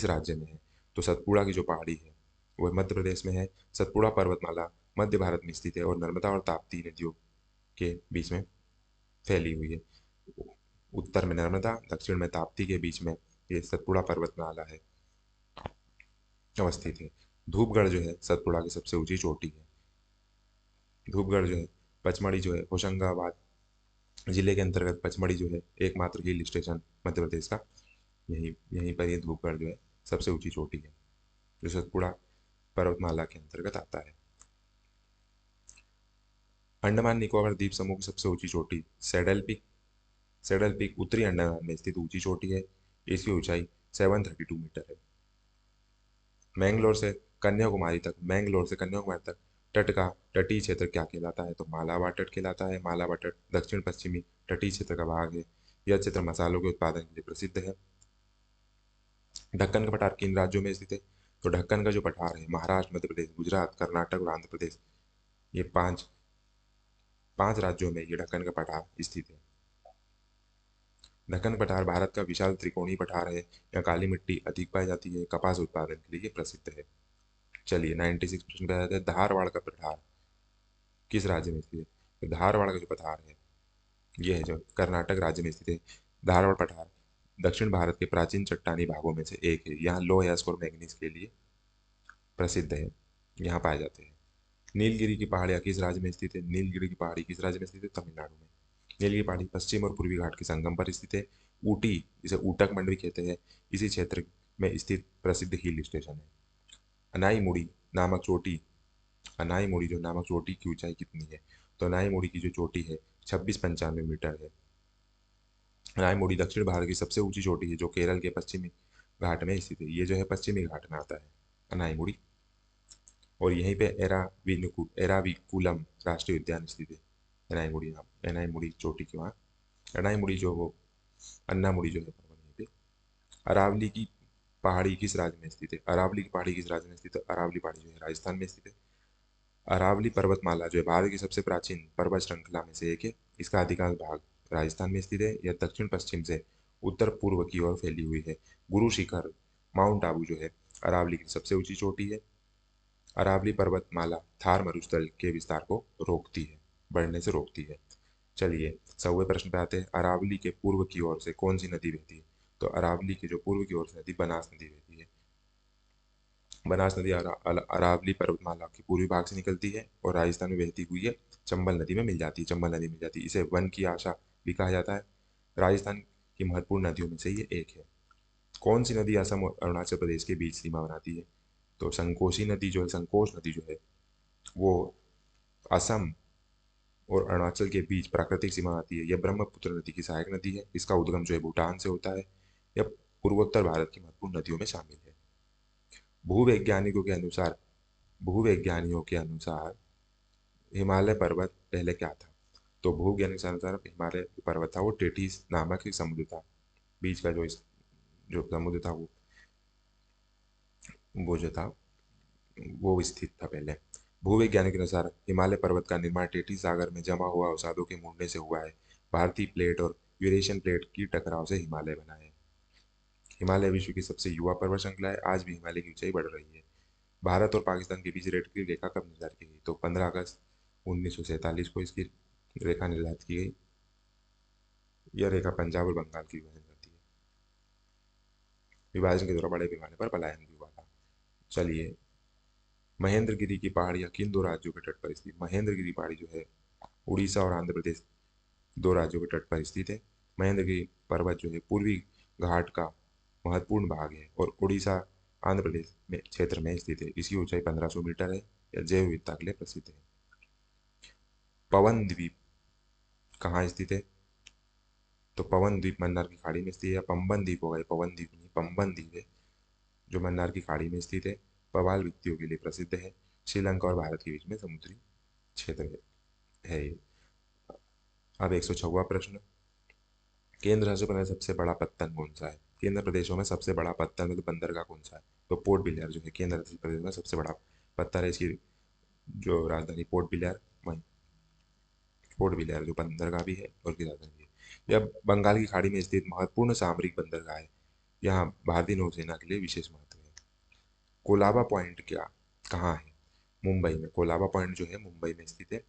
राज्य में है? तो सतपुड़ा की जो पहाड़ी है वह मध्य प्रदेश में है। सतपुड़ा पर्वतमाला मध्य भारत में स्थित है और नर्मदा और ताप्ती नदियों के बीच में फैली हुई है। उत्तर में नर्मदा, दक्षिण में ताप्ती के बीच में ये सतपुड़ा पर्वतमाला है अवस्थित है। धूपगढ़ जो है सतपुड़ा की सबसे ऊंची चोटी है। धूपगढ़ जो है पचमढ़ी जो है होशंगाबाद जिले के अंतर्गत पचमढ़ी जो है एकमात्र हिल स्टेशन मध्य प्रदेश का, यहीं यहीं पर ये धूपगढ़ जो है सबसे ऊंची चोटी है, जो सतपुड़ा पर्वतमाला के अंतर्गत आता है। अंडमान निकोबार द्वीप समूह की सबसे ऊंची चोटी सैडल पीक उत्तरी अंडमान में स्थित ऊंची चोटी है। इसकी ऊंचाई 732 मीटर है। मैंगलोर से कन्याकुमारी तक तट का तटीय क्षेत्र क्या कहलाता है? तो मालाबार तट कहलाता है। मालाबार तट दक्षिण पश्चिमी तटीय क्षेत्र का भाग है। यह क्षेत्र मसालों के उत्पादन के लिए प्रसिद्ध है। ढक्कन का पठार किन राज्यों में स्थित है? तो ढक्कन का जो पठार है महाराष्ट्र, मध्य प्रदेश, गुजरात, कर्नाटक और आंध्र प्रदेश, ये पांच पांच राज्यों में ये ढक्कन का पठार स्थित है। ढक्कन पठार भारत का विशाल त्रिकोणीय पठार है। यहाँ काली मिट्टी अधिक पाई जाती है। कपास उत्पादन के लिए ये प्रसिद्ध है। चलिए 96% पे आ जाता है। धारवाड़ का पठार किस राज्य में स्थित है? तो धारवाड़ का जो पठार है ये है जो कर्नाटक राज्य में स्थित है। धारवाड़ पठार दक्षिण भारत के प्राचीन चट्टानी भागों में से एक है। यहाँ लोह अयस्क और मैंगनीज के लिए प्रसिद्ध है, यहाँ पाए जाते हैं। नीलगिरी की पहाड़ियाँ किस राज्य में स्थित है? नीलगिरी की पहाड़ी किस राज्य में स्थित है? तमिलनाडु में। नीलगिरी पहाड़ी पश्चिम और पूर्वी घाट के संगम पर स्थित है। ऊटी, जिसे ऊटक मंड भी कहते हैं, इसी क्षेत्र में स्थित प्रसिद्ध हिल स्टेशन है। अनाई नामक चोटी अनाई मुड़ी जो नामक चोटी की ऊंचाई कितनी है? तो अनाई मुड़ी की जो चोटी है 2695 मीटर है। अनाई मुड़ी दक्षिण भारत की सबसे ऊंची चोटी है जो केरल के पश्चिमी घाट में स्थित है। ये जो है पश्चिमी घाट में आता है अनाई मुड़ी, और यहीं पे एराविकुलम राष्ट्रीय उद्यान स्थित है। एनाई मुड़ी चोटी के वहाँ अनाई मुड़ी जो वो अन्ना मुड़ी जो है वहीं पे। अरावली की पहाड़ी किस राज्य में स्थित है? अरावली की पहाड़ी किस राज्य में स्थित है? अरावली पहाड़ी जो है राजस्थान में स्थित है। अरावली पर्वतमाला जो है भारत की सबसे प्राचीन पर्वत श्रृंखला में से एक है। इसका अधिकांश भाग राजस्थान में स्थित है। यह दक्षिण पश्चिम से उत्तर पूर्व की ओर फैली हुई है। गुरु शिखर माउंट आबू जो है अरावली की सबसे ऊंची चोटी है। अरावली पर्वतमाला थार मरुस्थल के विस्तार को बढ़ने से रोकती है। चलिए 100वें प्रश्न पे आते हैं। अरावली के पूर्व की ओर से कौन सी नदी बहती है? तो अरावली के जो पूर्व की ओर से नदी बनास नदी बहती है। बनास नदी अरावली पर्वतमाला के पूर्वी भाग से निकलती है और राजस्थान में बहती हुई है चंबल नदी में मिल जाती है। चंबल नदी मिल जाती है, इसे वन की आशा भी कहा जाता है। राजस्थान की महत्वपूर्ण नदियों में से ये एक है। कौन सी नदी असम और अरुणाचल प्रदेश के बीच सीमा बनाती है? तो संकोशी नदी जो है, संकोश नदी जो है वो असम और अरुणाचल के बीच प्राकृतिक सीमा आती है। यह ब्रह्मपुत्र नदी की सहायक नदी है। इसका उद्गम जो है भूटान से होता है। यह पूर्वोत्तर भारत की महत्वपूर्ण नदियों में शामिल है। भूवैज्ञानिकों के अनुसार भूवैज्ञानिकों के अनुसार हिमालय पर्वत पहले क्या था? तो भूवैज्ञानिक के अनुसार हिमालय पर्वत था वो टेथिस नामक एक समुद्र था। बीच का जो समुद्र था वो जो था वो स्थित था पहले। भूवैज्ञानिक के अनुसार हिमालय पर्वत का निर्माण टेथिस सागर में जमा हुआ अवसादों के मुड़ने से हुआ है। भारतीय प्लेट और यूरेशियन प्लेट की टकराव से हिमालय बना है। हिमालय विश्व की सबसे युवा पर्वत श्रृंखला है। आज भी हिमालय की ऊंचाई बढ़ रही है। भारत और पाकिस्तान के बीच रेड की रेखा कब निर्धारित की गई? तो 15 अगस्त 1947 को इसकी रेखा निर्धारित की गई। यह रेखा पंजाब और बंगाल की विभाजन करती है। विभाजन के दौरान बड़े पैमाने पर पलायन भी हुआ था। चलिए, महेंद्रगिरी की पहाड़ियाँ किन दो राज्यों के तट पर स्थित? महेंद्रगिरी पहाड़ी जो है उड़ीसा और आंध्र प्रदेश दो राज्यों के तट पर स्थित है। महेंद्रगिरी पर्वत जो है पूर्वी घाट का महत्वपूर्ण भाग है और उड़ीसा आंध्र प्रदेश में क्षेत्र में स्थित है। इसकी ऊंचाई 1500 मीटर है। यह जैव विविधता के लिए प्रसिद्ध है। पवन द्वीप कहाँ स्थित है? तो पवन द्वीप मन्नार की खाड़ी में स्थित है। या पंबन द्वीप होगा, पवन द्वीप नहीं, पंबन द्वीप है जो मन्नार की खाड़ी में स्थित है। प्रवाल वित्तियों के लिए प्रसिद्ध है। श्रीलंका और भारत के बीच में समुद्री क्षेत्र है ये। अब 106वां प्रश्न, केंद्र शासित प्रदेश सबसे बड़ा पत्तन कौन सा है? केंद्र प्रदेशों में सबसे बड़ा पत्तन मतलब बंदरगाह कौन सा है? तो पोर्ट ब्लेयर जो है केंद्र शासित प्रदेश में सबसे बड़ा पत्थर है। इसकी जो राजधानी पोर्ट ब्लेयर, वहीं पोर्ट ब्लेयर जो बंदरगाह भी है और की राजधानी भी है। यह बंगाल की खाड़ी में स्थित महत्वपूर्ण सामरिक बंदरगाह है। यहाँ भारतीय नौसेना के लिए विशेष महत्व है। कोलाबा पॉइंट क्या कहाँ है? मुंबई में। कोलाबा पॉइंट जो है मुंबई में स्थित है।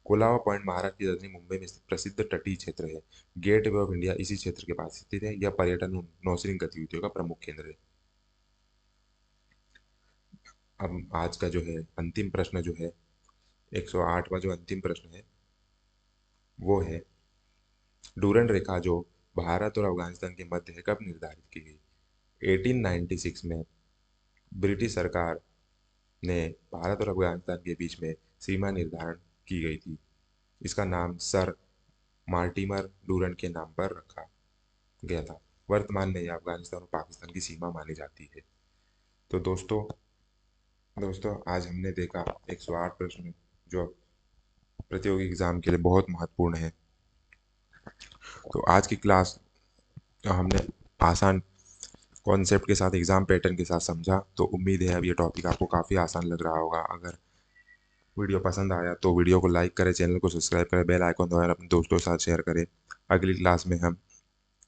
कोलाबा पॉइंट महाराष्ट्र की राजधानी मुंबई में स्थित प्रसिद्ध तटीय क्षेत्र है। गेट वे ऑफ इंडिया इसी क्षेत्र के पास स्थित है। यह पर्यटन और नौसैनिक गतिविधियों का प्रमुख केंद्र है। अब आज का जो है अंतिम प्रश्न जो है 108वां जो अंतिम प्रश्न है वो है, डूरन रेखा जो भारत और अफगानिस्तान के मध्य है कब निर्धारित की गई? 1896 में ब्रिटिश सरकार ने भारत और अफगानिस्तान के बीच में सीमा निर्धारण की गई थी। इसका नाम सर मार्टिमर डूरन के नाम पर रखा गया था। वर्तमान में यह अफगानिस्तान और पाकिस्तान की सीमा मानी जाती है। तो दोस्तों आज हमने देखा 108 प्रश्न जो प्रतियोगी एग्जाम के लिए बहुत महत्वपूर्ण है। तो आज की क्लास हमने आसान कॉन्सेप्ट के साथ एग्जाम पैटर्न के साथ समझा। तो उम्मीद है अब ये टॉपिक आपको काफ़ी आसान लग रहा होगा। अगर वीडियो पसंद आया तो वीडियो को लाइक करें, चैनल को सब्सक्राइब करें, बेल आइकन दबाएं, अपने दोस्तों के साथ शेयर करें। अगली क्लास में हम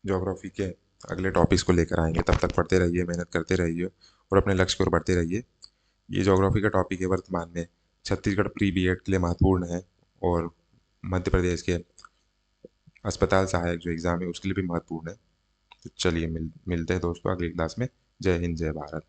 ज्योग्राफी के अगले टॉपिक्स को लेकर आएंगे। तब तक पढ़ते रहिए, मेहनत करते रहिए और अपने लक्ष्य की ओर बढ़ते रहिए। ये ज्योग्राफी का टॉपिक है वर्तमान में छत्तीसगढ़ प्री बीएड के लिए महत्वपूर्ण है और मध्य प्रदेश के अस्पताल सहायक जो एग्ज़ाम है उसके लिए भी महत्वपूर्ण है। तो चलिए मिलते हैं दोस्तों अगली क्लास में। जय हिंद, जय भारत।